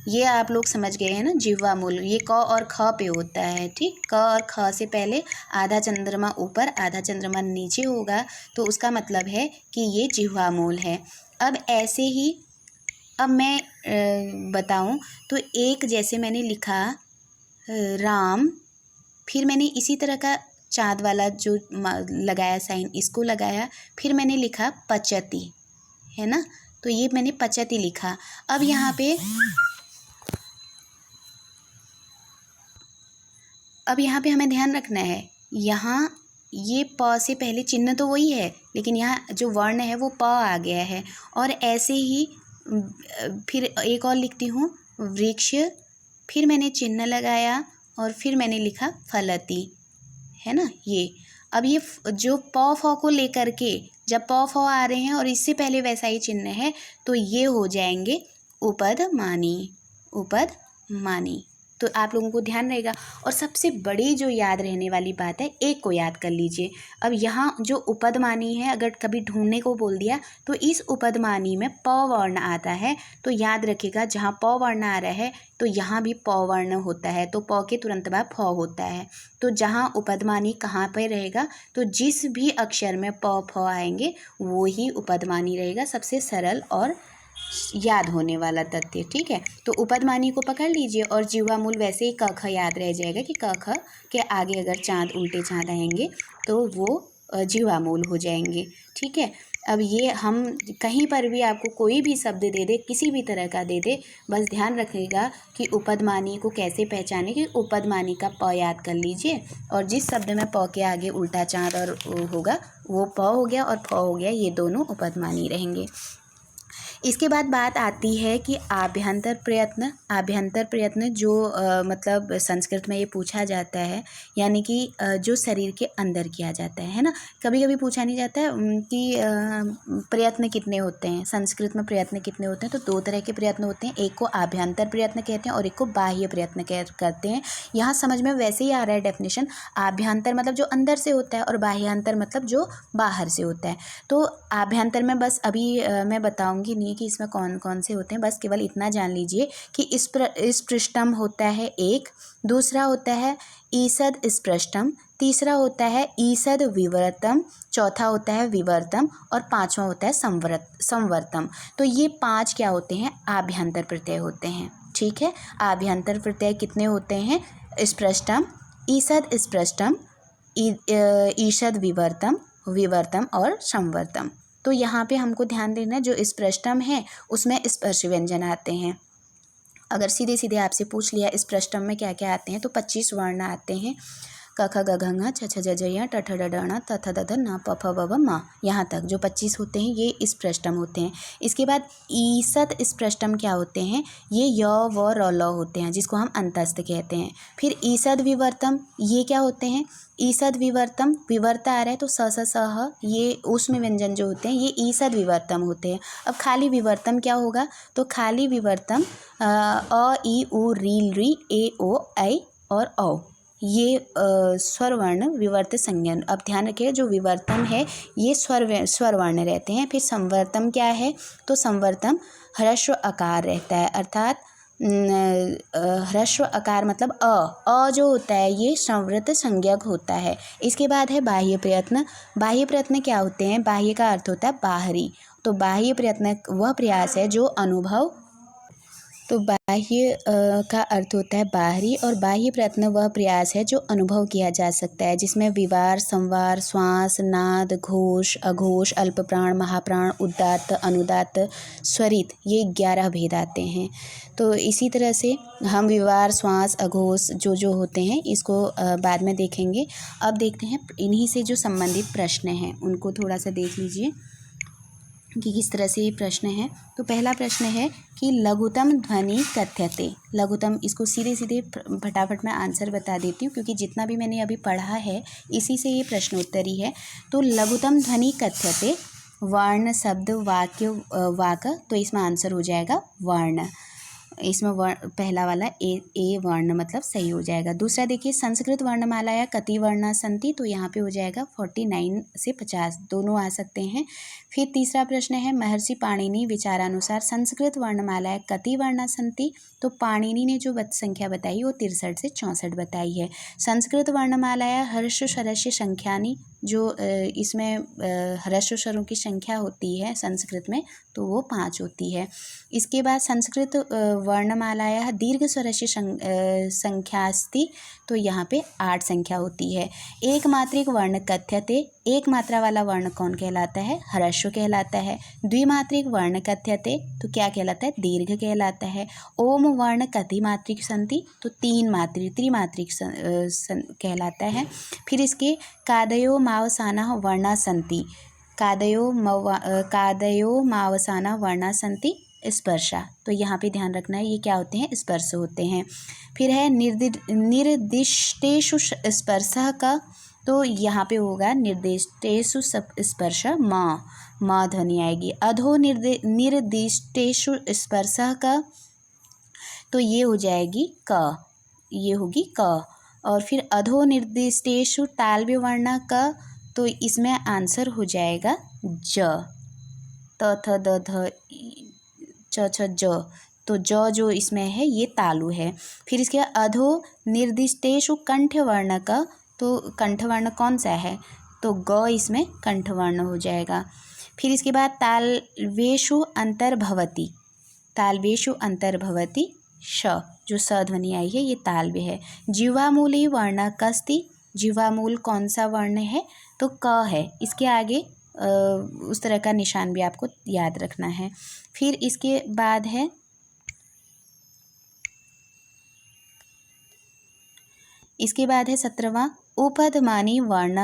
ये आप लोग समझ गए हैं ना, जिह्वा मूल ये क और ख पे होता है, ठीक। क और ख से पहले आधा चंद्रमा ऊपर आधा चंद्रमा नीचे होगा, तो उसका मतलब है कि ये जिह्वा मूल है। अब ऐसे ही अब मैं बताऊं तो एक जैसे मैंने लिखा राम, फिर मैंने इसी तरह का चाँद वाला जो लगाया साइन, इसको लगाया, फिर मैंने लिखा पचती, है ना। तो ये मैंने पचती लिखा। अब यहाँ पे हमें ध्यान रखना है, यहाँ ये प से पहले चिन्ह तो वही है, लेकिन यहाँ जो वर्ण है वो प आ गया है। और ऐसे ही फिर एक और लिखती हूँ वृक्ष, फिर मैंने चिन्ह लगाया और फिर मैंने लिखा फलती, है ना। ये अब ये जो प फ को लेकर के जब प फ आ रहे हैं और इससे पहले वैसा ही चिन्ह है, तो ये हो जाएंगे उपधमानी, उपधमानी। तो आप लोगों को ध्यान रहेगा। और सबसे बड़ी जो याद रहने वाली बात है, एक को याद कर लीजिए। अब यहाँ जो उपधमानी है, अगर कभी ढूंढने को बोल दिया तो इस उपधमानी में प वर्ण आता है, तो याद रखिएगा जहाँ प वर्ण आ रहा है तो यहाँ भी प वर्ण होता है, तो प के तुरंत बाद फ होता है। तो जहाँ उपधमानी कहाँ पे रहेगा, तो जिस भी अक्षर में प फ आएंगे वो ही उपधमानी रहेगा। सबसे सरल और याद होने वाला तथ्य, ठीक है। तो उपधमानी को पकड़ लीजिए और जिह्वा मूल वैसे ही क ख याद रह जाएगा कि क ख के आगे अगर चाँद उल्टे चाँद आएंगे तो वो जिह्वा मूल हो जाएंगे, ठीक है। अब ये हम कहीं पर भी आपको कोई भी शब्द दे दे, किसी भी तरह का दे दे, बस ध्यान रखिएगा कि उपधमानी को कैसे पहचाने, कि उपधमानी का प याद कर लीजिए और जिस शब्द में प के आगे उल्टा चाँद और होगा वो प हो गया और फ हो गया, ये दोनों उपधमानी रहेंगे। इसके बाद बात आती है कि आभ्यंतर प्रयत्न जो मतलब संस्कृत में ये पूछा जाता है, यानी कि जो शरीर के अंदर किया जाता है ना। कभी कभी पूछा नहीं जाता है कि प्रयत्न कितने होते हैं, संस्कृत में प्रयत्न कितने होते हैं। तो दो तरह के प्रयत्न होते हैं, एक को आभ्यंतर प्रयत्न कहते हैं और एक को बाह्य प्रयत्न करते हैं। यहाँ समझ में वैसे ही आ रहा है डेफिनेशन, आभ्यंतर मतलब जो अंदर से होता है और बाह्यांतर मतलब जो बाहर से होता है। तो आभ्यंतर में बस अभी मैं बताऊंगी नहीं कि इसमें कौन कौन से होते हैं, बस केवल इतना जान लीजिए कि स्पृष्टम होता है एक, दूसरा होता है ईषद स्पृष्टम, तीसरा होता है ईषद विवर्तम, चौथा होता है विवर्तम और पांचवा होता है संवर्तम। तो ये पांच क्या होते हैं, आभ्यंतर प्रत्यय होते हैं, ठीक है। आभ्यंतर प्रत्यय कितने होते हैं, स्पृष्टम, ईषद स्पृष्टम, ईषद विवर्तम और संवर्तम। तो यहाँ पे हमको ध्यान देना, जो स्पृष्टम है उसमें स्पर्श व्यंजन आते हैं। अगर सीधे सीधे आपसे पूछ लिया स्पृष्टम में क्या क्या आते हैं, तो 25 वर्ण आते हैं। क ख ग घ ङ छ छ ज झ ञ ट ठ ड ढ ण त थ द ध न प फ ब भ म, यहाँ तक जो 25 होते हैं ये स्पृष्टम होते हैं। इसके बाद ईसद स्पृष्टम क्या होते हैं, ये य व र ल होते हैं जिसको हम अंतस्थ कहते हैं। फिर ईसद विवर्तम ये क्या होते हैं, ईसद विवर्तम विवर्त आ रहा है तो स स स ह ये ऊष्म व्यंजन जो होते हैं ये ईसद विवर्तम होते हैं। अब खाली विवर्तम क्या होगा, तो खाली विवर्तम अ ई उ रील री ए ओ ऐ और औ ये स्वर वर्ण विवर्त संज्ञन। अब ध्यान रखिए जो विवर्तम है ये स्वर वर्ण रहते हैं। फिर संवर्तम क्या है, तो संवर्तम ह्रस्व आकार रहता है, अर्थात ह्रस्व आकार मतलब अ जो होता है ये संवृत संज्ञक होता है। इसके बाद है बाह्य प्रयत्न। बाह्य प्रयत्न क्या होते हैं, बाह्य का अर्थ होता है बाहरी, तो बाह्य प्रयत्न वह प्रयास है जो अनुभव, तो बाह्य का अर्थ होता है बाहरी और बाह्य प्रयत्न वह प्रयास है जो अनुभव किया जा सकता है, जिसमें विवार, संवार, श्वास, नाद, घोष, अघोष, अल्पप्राण, महाप्राण, उदात्त, अनुदात्त, स्वरित ये 11 भेद आते हैं। तो इसी तरह से हम विवार, श्वास, अघोष जो होते हैं इसको बाद में देखेंगे। अब देखते हैं इन्हीं से जो संबंधित प्रश्न हैं उनको थोड़ा सा देख लीजिए कि किस तरह से ये प्रश्न है। तो पहला प्रश्न है कि लघुतम ध्वनि कथ्यते। लघुतम, इसको सीधे सीधे फटाफट मैं आंसर बता देती हूँ क्योंकि जितना भी मैंने अभी पढ़ा है इसी से ये प्रश्नोत्तरी है। तो लघुतम ध्वनि कथ्यते वर्ण, शब्द, वाक्य, वाक, तो इसमें आंसर हो जाएगा वर्ण। इसमें वर्ण पहला वाला ए वर्ण मतलब सही हो जाएगा। दूसरा देखिए संस्कृत वर्णमाला कति वर्णा सन्ति, तो यहाँ पे हो जाएगा 49 से 50 दोनों आ सकते हैं। फिर तीसरा प्रश्न है महर्षि पाणिनि विचारानुसार संस्कृत वर्णमाला कति वर्णा सन्ति, तो पाणिनि ने जो संख्या बताई वो 63 से 64 बताई है। संस्कृत वर्णमाला ह्रस्व स्वरस्य संख्यानि, जो इसमें ह्रस्व स्वरों की संख्या होती है संस्कृत में तो वो 5 होती है। इसके बाद संस्कृत वर्णमालाया दीर्घ स्वरस्य संख्या अस्ति, तो यहाँ पे 8 संख्या होती है। एक मात्रिक वर्ण कथ्यते, एक मात्रा वाला वर्ण कौन कहलाता है, ह्रस्व कहलाता है। द्विमात्रिक वर्ण कथ्यते, तो क्या कहलाता है, दीर्घ कहलाता है। ओम वर्ण कति मात्रिक संति, तो 3 मात्रिक त्रिमात्रिक कहलाता है। फिर इसके कादयो मावसाना वर्णा संति, कादयो मावसाना वर्णा संति स्पर्शा, तो यहाँ पे ध्यान रखना है ये क्या होते हैं, स्पर्श होते हैं। फिर है निर्दिष्टेषु स्पर्शः का, तो यहाँ पे होगा निर्दिष्टेषु स्पर्श म ध्वनि आएगी। अधो निर्दिष्टेषु स्पर्शः का, तो ये हो जाएगी क, ये होगी क। और फिर अधो निर्दिष्टेषु तालव्य वर्ण का, तो इसमें आंसर हो जाएगा ज, त थ द ध च छ ज, तो ज जो इसमें है ये तालु है। फिर इसके अधो निर्दिष्टेषु कंठ वर्ण का, तो कंठ वर्ण कौन सा है, तो ग इसमें कंठ वर्ण हो जाएगा। फिर इसके बाद तालवेषु अंतर्भवति, तालवेषु अंतर्भवति श, जो स ध्वनि आई है ये तालव्य है। जिह्वामूली वर्ण कस्ति, जिह्वामूल कौन सा वर्ण है, तो क है। इसके आगे उस तरह का निशान भी आपको याद रखना है। फिर इसके बाद है इसके बाद है 17वां उपधमानी वर्ण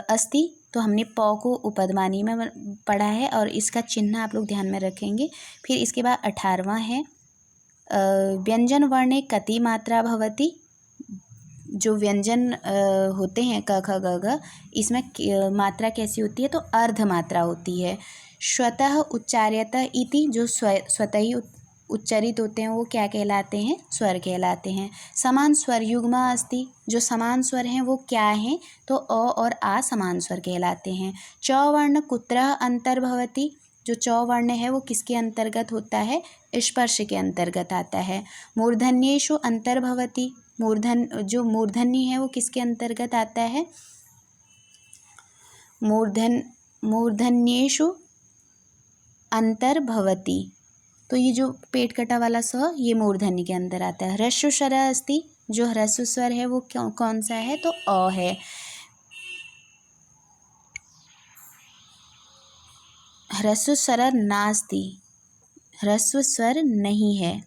अस्ति, तो हमने प को उपधमानी में पढ़ा है और इसका चिन्ह आप लोग ध्यान में रखेंगे। फिर इसके बाद 18वां है व्यंजन वर्णे कति मात्रा भवति, जो व्यंजन होते हैं क ख ग घ, इसमें मात्रा कैसी होती है, तो अर्ध मात्रा होती है। स्वतः उच्चार्यत इति, जो स्वतः ही उच्चारित होते हैं वो क्या कहलाते हैं, स्वर कहलाते हैं। समान स्वर युग्म अस्ति, जो समान स्वर हैं वो क्या हैं, तो अ और आ समान स्वर कहलाते हैं। च वर्ण कुत्र अंतर्भवति, जो च वर्ण है वो किसके अंतर्गत होता है, स्पर्श के अंतर्गत आता है। मूर्धन्येषु अंतर्भवति, जो मूर्धन्य है वो किसके अंतर्गत आता है, मूर्धन्येषु अंतर्भवति, तो ये जो पेट कटा वाला स ये मूर्धन्य के अंदर आता है। ह्रस्व स्वर अस्ति, जो ह्रस्व स्वर है वो कौन सा है, तो अ है। ह्रस्व स्वर नास्ति, ह्रस्व स्वर नहीं है।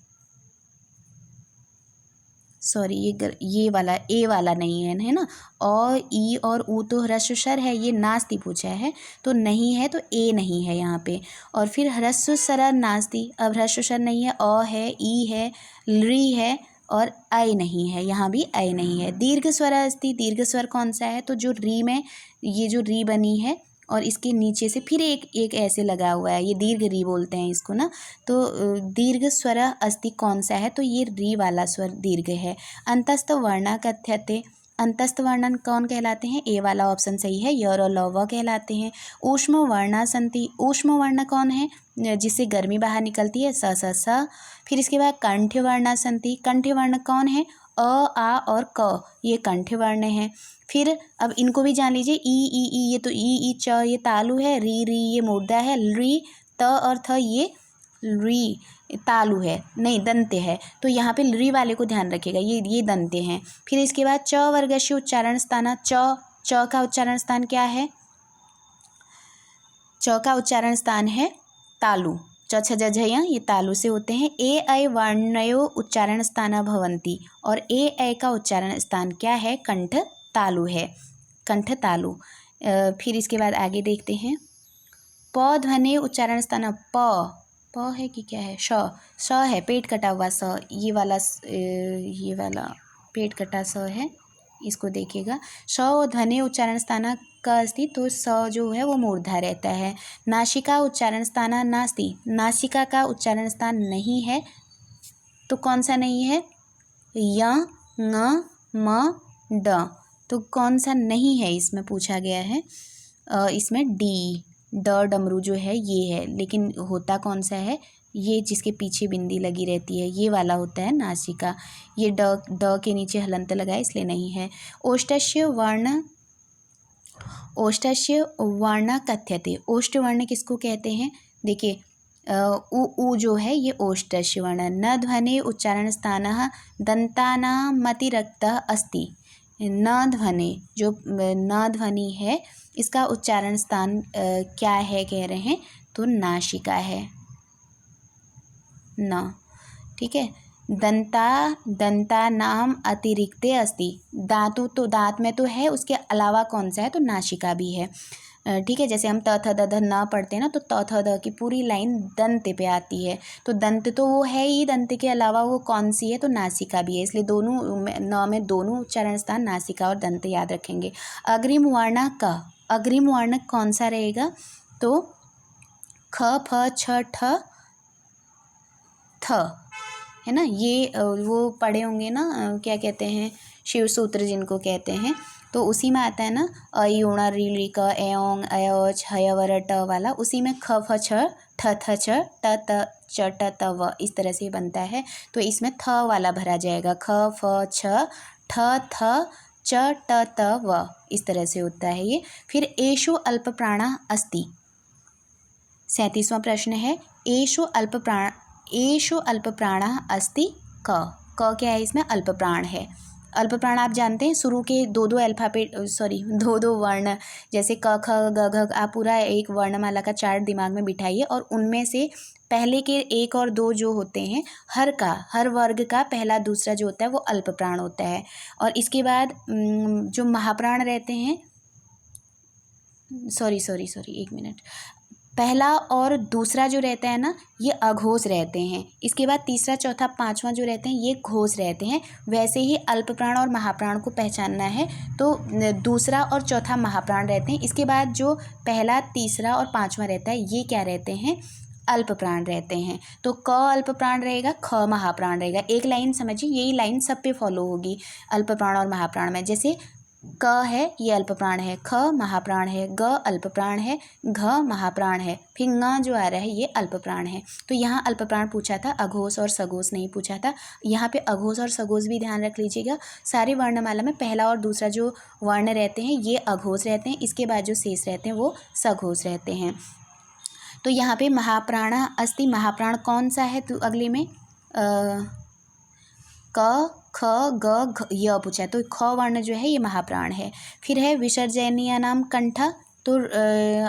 सॉरी ये वाला ए वाला नहीं है ना। अ ई और ऊ तो ह्रस्व स्वर है, ये नास्ति पूछा है तो नहीं है, तो ए नहीं है यहाँ पे। और फिर ह्रस्व स्वर नास्ति, अब ह्रस्व स्वर नहीं है, अ है, ई है, ली है और ऐ नहीं है, यहाँ भी ऐ नहीं है। दीर्घ स्वर अस्ति, दीर्घ स्वर कौन सा है, तो जो री में ये जो री बनी है और इसके नीचे से फिर एक ऐसे लगा हुआ है, ये दीर्घ री बोलते हैं इसको ना। तो दीर्घ स्वर अस्ति कौन सा है, तो ये री वाला स्वर दीर्घ है। अंतस्थ वर्णा कथ्यते, अंतस्थ वर्णन कौन कहलाते हैं, ए वाला ऑप्शन सही है, य और ल व कहलाते हैं। ऊष्म वर्णा संति, ऊष्म वर्ण कौन है, जिससे गर्मी बाहर निकलती है, स। फिर इसके बाद कंठ वर्णा संति, कंठ वर्ण कौन है, अ आ और क, ये कंठ वर्ण है। फिर अब इनको भी जान लीजिए, ई, ये तो ई च ये तालु है, री ये मूर्धा है, री त और थ ये री तालु है, नहीं दंते है, तो यहाँ पे री वाले को ध्यान रखिएगा, ये दंते हैं। फिर इसके बाद च वर्गस्य उच्चारण स्थान, च का उच्चारण स्थान क्या है, च का उच्चारण स्थान है तालु, च छ ज झ य ये तालु से होते हैं। ए ऐ वर्णयो उच्चारण स्थान भवन्ति, और ए ऐ का उच्चारण स्थान क्या है, कंठ तालु है, कंठ तालु। फिर इसके बाद आगे देखते हैं, प ध्वनि उच्चारण स्थान, प है कि क्या है, श है, पेट कटा हुआ स, ये वाला पेट कटा स है, इसको देखिएगा। श ध्वनि उच्चारण स्थान का अस्ति, तो स जो है वो मूर्धा रहता है। नासिका उच्चारण स्थान नास्ति, नासिका का उच्चारण स्थान नहीं है, तो कौन सा नहीं है, य ङ म ड, तो कौन सा नहीं है इसमें पूछा गया है, इसमें डी ड डमरू जो है ये है, लेकिन होता कौन सा है, ये जिसके पीछे बिंदी लगी रहती है ये वाला होता है नासिका, ये ड के नीचे हलंत लगाए इसलिए नहीं है। ओष्ठस्य वर्ण कथ्यते, ओष्ठ वर्ण किसको कहते हैं, देखिए उ जो है ये ओष्ठस्य वर्ण। न ध्वनि उच्चारण स्थान दंतानामतिरिक्तः अस्ति, न ध्वनि जो न ध्वनि है इसका उच्चारण स्थान क्या है कह रहे हैं, तो नासिका है, न, ठीक है। दंतानाम अतिरिक्ते अस्ति, दांतों तो दांत में तो है, उसके अलावा कौन सा है, तो नासिका भी है, ठीक है। जैसे हम त थ द ध न पढ़ते हैं ना, तो त थ द की पूरी लाइन दंत पे आती है, तो दंत तो वो है ही, दंत के अलावा वो कौन सी है, तो नासिका भी है, इसलिए दोनों न में दोनों उच्चारण स्थान नासिका और दंत याद रखेंगे। अग्रिम वर्ण क, अग्रिम वर्ण कौन सा रहेगा, तो ख फ छ ठ थ है ना, ये वो पढ़े होंगे ना, क्या कहते हैं, शिव सूत्र जिनको कहते हैं, तो उसी में आता है ना, अ ऊणा री क एओंग अयोच हयवर ट वाला, उसी में ख फ छ ठ थ छ ट त च ट त व, इस तरह से बनता है, तो इसमें थ वाला भरा जाएगा, ख फ छ ठ थ च ट त व, इस तरह से होता है ये। फिर एषु अल्प प्राणा अस्ति, 37वां प्रश्न है, एषु अल्प प्राणः अस्ति क क्या है इसमें, अल्प प्राण है। अल्प प्राण आप जानते हैं, शुरू के दो दो वर्ण, जैसे क ख ग घ, आप पूरा एक वर्णमाला का चार्ट दिमाग में बिठाइए और उनमें से पहले के एक और दो जो होते हैं, हर वर्ग का पहला दूसरा जो होता है वो अल्प प्राण होता है, और इसके बाद जो महाप्राण रहते हैं, सॉरी एक मिनट, पहला और दूसरा जो रहता है ना ये अघोष रहते हैं, इसके बाद तीसरा चौथा पांचवा जो रहते हैं ये घोष रहते हैं। वैसे ही अल्प प्राण और महाप्राण को पहचानना है तो दूसरा और चौथा महाप्राण रहते हैं, इसके बाद जो पहला तीसरा और पांचवा रहता है ये क्या रहते हैं, अल्प प्राण रहते हैं। तो क अल्प प्राण रहेगा, ख महाप्राण रहेगा। एक लाइन समझिए, यही लाइन सब पे फॉलो होगी अल्प प्राण और महाप्राण में। जैसे क है ये अल्प प्राण है, ख महाप्राण है, ग अल्प प्राण है, घ महाप्राण है, फिर ङ जो आ रहा है ये अल्प प्राण है। तो यहाँ अल्प प्राण पूछा था, अघोष और सघोष नहीं पूछा था। यहाँ पे अघोष और सघोष भी ध्यान रख लीजिएगा। सारे वर्णमाला में पहला और दूसरा जो वर्ण रहते हैं ये अघोष रहते हैं, इसके बाद जो शेष रहते हैं वो सघोष रहते हैं। तो यहाँ पे महाप्राण अस्ति, महाप्राण कौन सा है, तो अगले में क ख ग घ य पूछा है, तो ख वर्ण जो है ये महाप्राण है। फिर है विसर्जनीय नाम कंठ, तो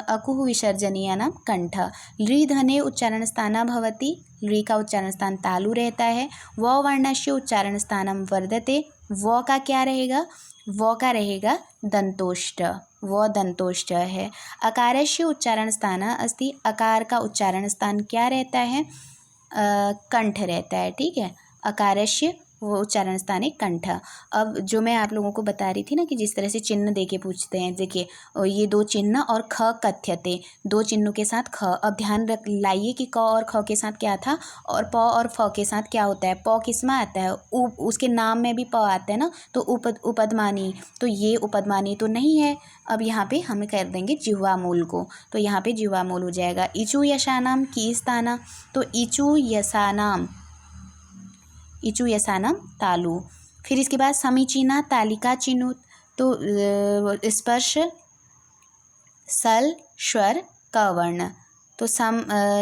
अकुः विसर्जनीयानां कंठ। लृ ध्वने उच्चारण स्थाना भवति, लृ का उच्चारण स्थान तालु रहता है। व वर्णस्य उच्चारण स्थानम वर्धते, व का क्या रहेगा, व का रहेगा दंतोष्ठ, व दंतोष्ठ है। अकारस्य उच्चारण स्थान अस्ति, अकार का उच्चारण स्थान क्या रहता है, कंठ रहता है, ठीक है। अकारस्य वो उच्चारण स्थान है कंठ। अब जो मैं आप लोगों को बता रही थी ना कि जिस तरह से चिन्ह दे के पूछते हैं, देखिए ये दो चिन्ह और ख कथ्यते, दो चिन्हों के साथ ख। अब ध्यान रख लाइए कि क और ख के साथ क्या था और प और फ के साथ क्या होता है। प किस में आता है, उसके नाम में भी प आता है ना, तो उपदमानी, तो ये उपदमानी तो नहीं है। अब यहाँ पे हम कर देंगे जिह्वामूल को, तो यहाँ पे जिह्वामूल हो जाएगा। इचु यशानाम की स्थाना, तो इचु यसानाम, इचु यसानम तालु। फिर इसके बाद समीचीना तालिका चिनुत, तो स्पर्श सल स्वर क वर्ण, तो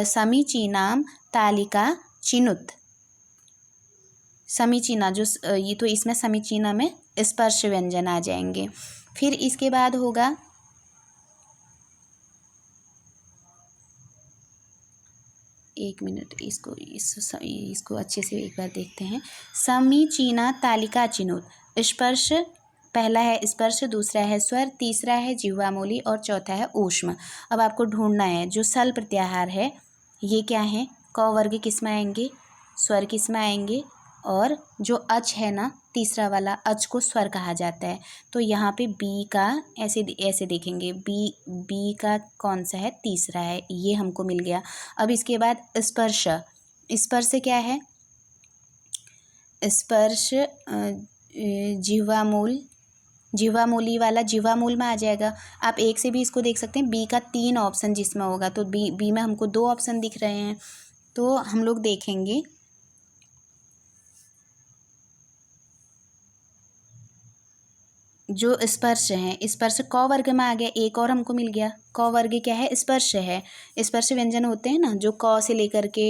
समीचीनाम तालिका चिनुत, समीचीना जो ये तो इसमें समीचीना में स्पर्श व्यंजन आ जाएंगे। फिर इसके बाद होगा एक मिनट, इसको अच्छे से एक बार देखते हैं। समीचीना तालिका चिनुत, स्पर्श पहला है स्पर्श, दूसरा है स्वर, तीसरा है जिह्वामूली और चौथा है ऊष्म। अब आपको ढूंढना है जो सल प्रत्याहार है ये क्या है, क वर्ग किस में आएंगे, स्वर किस में आएंगे, और जो अच है ना तीसरा वाला, अच को स्वर कहा जाता है। तो यहाँ पे बी का ऐसे देखेंगे, बी का कौन सा है, तीसरा है, ये हमको मिल गया। अब इसके बाद स्पर्श, स्पर्श क्या है, स्पर्श जिह्वामूल, जिह्वामूली वाला जिह्वामूल में आ जाएगा। आप एक से भी इसको देख सकते हैं, बी का 3 ऑप्शन जिसमें होगा, तो बी में हमको 2 ऑप्शन दिख रहे हैं। तो हम लोग देखेंगे जो स्पर्श है, स्पर्श क वर्ग में आ गया, एक और हमको मिल गया। क वर्ग क्या है, स्पर्श है। स्पर्श व्यंजन होते हैं ना जो क से लेकर के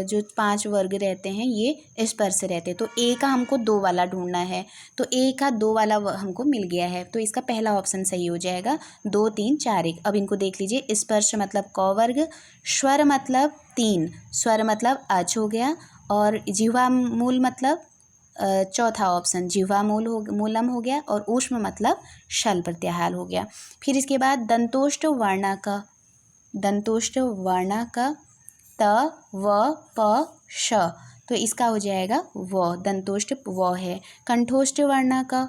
जो 5 वर्ग रहते हैं ये स्पर्श रहते हैं। तो ए का हमको 2 वाला ढूंढना है, तो ए का 2 वाला हमको मिल गया है, तो इसका पहला ऑप्शन सही हो जाएगा 2 3 4 1। अब इनको देख लीजिए, स्पर्श मतलब क वर्ग, स्वर मतलब 3, स्वर मतलब अच हो गया, और जिह्वामूल मतलब चौथा ऑप्शन जिह्वामूल मूलम हो गया, और ऊष्म मतलब शल प्रत्याहार हो गया। फिर इसके बाद दंतोष्ठ वर्ण का, दंतोष्ठ वर्ण का त व प श, तो इसका हो जाएगा व, दंतोष्ठ व है। कंठोष्ठ वर्ण का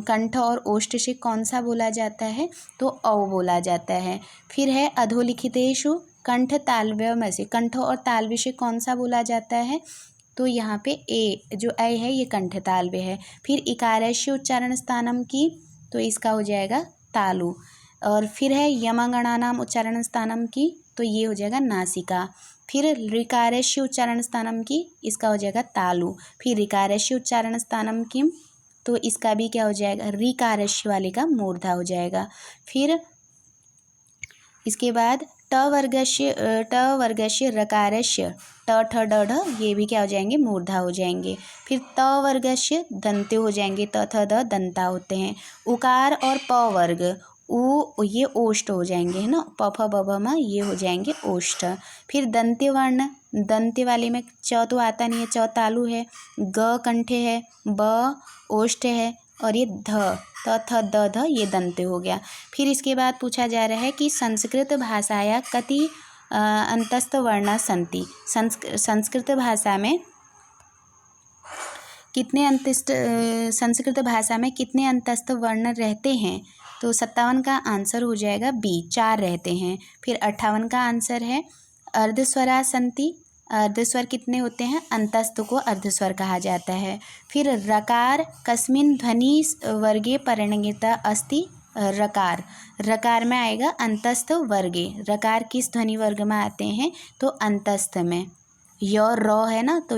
कंठ और ओष्ठ से कौन सा बोला जाता है, तो औ बोला जाता है। फिर है अधोलिखितेषु कंठ तालव्य में से, कंठ और तालव्य से कौन सा बोला जाता है, तो यहाँ पे ए जो ऐ है ये कंठ तालव्य है। फिर इकारस्य उच्चारण स्थानम की, तो इसका हो जाएगा तालु। और फिर है यमगणानाम उच्चारण स्थानम की, तो ये हो जाएगा नासिका। फिर ऋकारस्य उच्चारण स्थानम की, इसका हो जाएगा तालु। फिर ऋकारस्य उच्चारण स्थानम की, तो इसका भी क्या हो जाएगा, ऋकारस्य वाले का मूर्धा हो जाएगा। फिर इसके बाद ट वर्गस्य रकारस्य, ट ठ ड ढ, ये भी क्या हो जाएंगे, मूर्धा हो जाएंगे। फिर त वर्गस्य दंते हो जाएंगे, त थ द दंता होते हैं। उकार और प वर्ग, उ ये ओष्ठ हो जाएंगे, है ना, प फ ब भ म ये हो जाएंगे ओष्ठ। फिर दंते वर्ण, दंते वाले में च तो आता नहीं है, च तालु है, ग कंठे है, ब ओष्ठ है, और ये ध त थ द ध ये दंते हो गया। फिर इसके बाद पूछा जा रहा है कि संस्कृत भाषाया कति अंतस्थ वर्णा सन्ति, संस्कृत भाषा में कितने संस्कृत भाषा में कितने अंतस्थ वर्ण रहते हैं, तो 57 का आंसर हो जाएगा बी, 4 रहते हैं। फिर 58 का आंसर है अर्धस्वरा सन्ति, अर्धस्वर कितने होते हैं, अंतस्थ को अर्धस्वर कहा जाता है। फिर रकार कस्मिन् ध्वनि वर्गे परिणीता अस्ति, रकार, रकार में आएगा अंतस्थ वर्गे, रकार किस ध्वनि वर्ग में आते हैं, तो अंतस्थ में। य र है ना, तो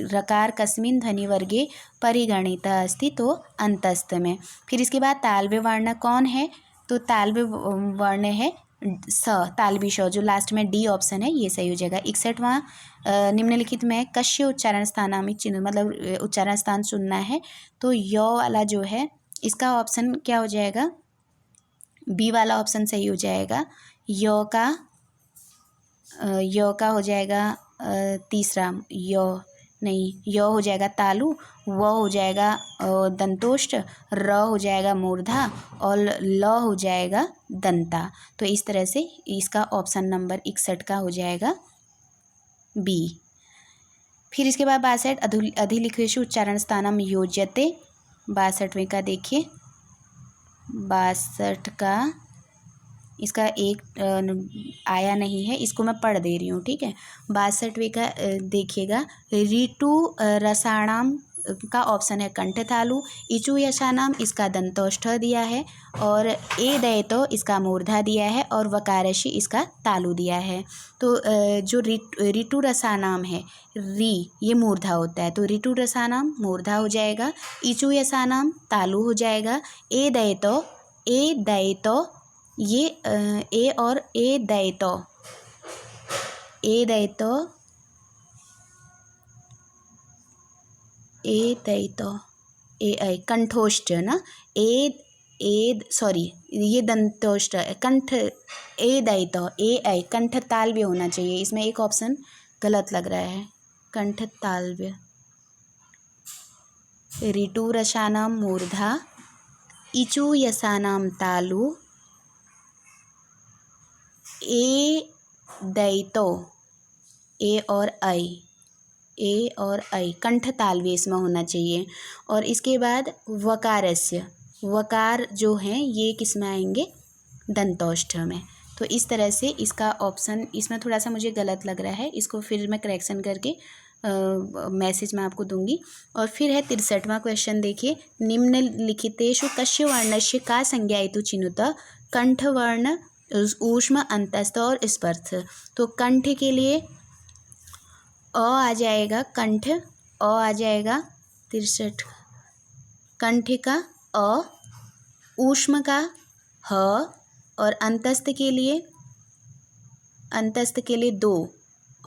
रकार कस्मिन् ध्वनि वर्गे परिगणिता अस्ति, तो अंतस्थ में। फिर इसके बाद तालव्य वर्ण कौन है, तो तालव्य वर्ण है स, तालवी श, जो लास्ट में डी ऑप्शन है ये सही हो जाएगा। 61वां निम्नलिखित में कस्य उच्चारण स्थानामिक चिन्ह, मतलब उच्चारण स्थान चुनना है, तो य वाला जो है इसका ऑप्शन क्या हो जाएगा, बी वाला ऑप्शन सही हो जाएगा। यो का हो जाएगा तीसरा यो हो जाएगा तालु, व हो जाएगा दंतोष्ठ, र हो जाएगा मूर्धा और ल हो जाएगा दंता। तो इस तरह से इसका ऑप्शन नंबर 61 का हो जाएगा बी। फिर इसके बाद 62 अधिलिखेषु उच्चारण स्थानम योज्यते। 62वें का देखिए, 62 का इसका एक आया नहीं है, इसको मैं पढ़ दे रही हूँ, ठीक है। 62वें का देखिएगा, ऋतु रसाणाम का ऑप्शन है कंठतालु, इचु यशानाम इसका दंतोष्ठ दिया है, और ए दयतो इसका मूर्धा दिया है, और वकारशी इसका तालु दिया है। तो जो ऋतु रसानाम है, री ये मूर्धा होता है, तो ऋतु रसानाम मूर्धा हो जाएगा, इचु यशानाम तालु हो जाएगा, ए दयतो ये ए और ए दयतो ए ऐ कंठोष्ठ ना, सॉरी ये दंतोष्ठ कंठ, ए दयतो ए ऐ कंठ तालव्य होना चाहिए, इसमें एक ऑप्शन गलत लग रहा है, कंठ तालव्य। ऋतु रसानाम मूर्धा, इचु यसानाम तालु, ए दयतो ए और ऐ कंठ तालव्य इसमें होना चाहिए। और इसके बाद वकारस्य, वकार जो हैं ये किस में आएंगे, दंतोष्ठ में। तो इस तरह से इसका ऑप्शन, इसमें थोड़ा सा मुझे गलत लग रहा है, इसको फिर मैं करेक्शन करके मैसेज में आपको दूंगी। और फिर है 63वां क्वेश्चन, देखिए, निम्नलिखितेषु कस्य वर्णस्य का संज्ञा हेतु चिनुत कंठवर्ण ऊष्म अंतस्थ और स्पर्श। तो कंठ के लिए अ आ जाएगा, कंठ अ आ जाएगा 63, कंठ का अ, ऊष्म का ह, और अंतस्थ के लिए 2,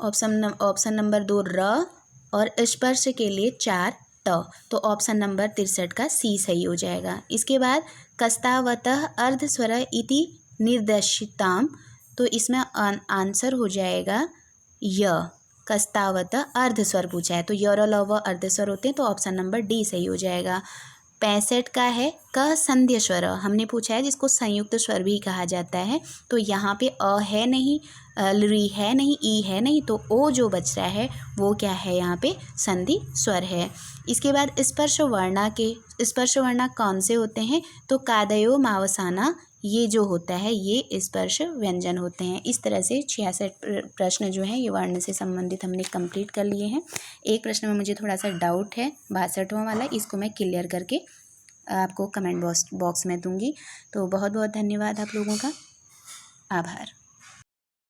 ऑप्शन नंबर 2 र, और स्पर्श के लिए 4 त। तो ऑप्शन नंबर 63 का सी सही हो जाएगा। इसके बाद कस्तावतः अर्धस्वर इति निर्देशिताम, तो इसमें आंसर हो जाएगा य, कस्तावतः अर्धस्वर पूछा है, तो य और ल व अर्धस्वर होते हैं, तो ऑप्शन नंबर डी सही हो जाएगा। 65 का है क संध्य स्वर, हमने पूछा है जिसको संयुक्त स्वर भी कहा जाता है, तो यहाँ पे अ है नहीं, री है नहीं, ई है नहीं, तो ओ जो बच रहा है वो क्या है, यहाँ पे संधि स्वर है। इसके बाद स्पर्श वर्णा कौन से होते हैं, तो कादयो मावसाना ये जो होता है ये स्पर्श व्यंजन होते हैं। इस तरह से 66 प्रश्न जो हैं ये वर्ण से संबंधित हमने कंप्लीट कर लिए हैं। एक प्रश्न में मुझे थोड़ा सा डाउट है, 62वां वाला, इसको मैं क्लियर करके आपको कमेंट बॉक्स में दूंगी। तो बहुत बहुत धन्यवाद आप लोगों का, आभार।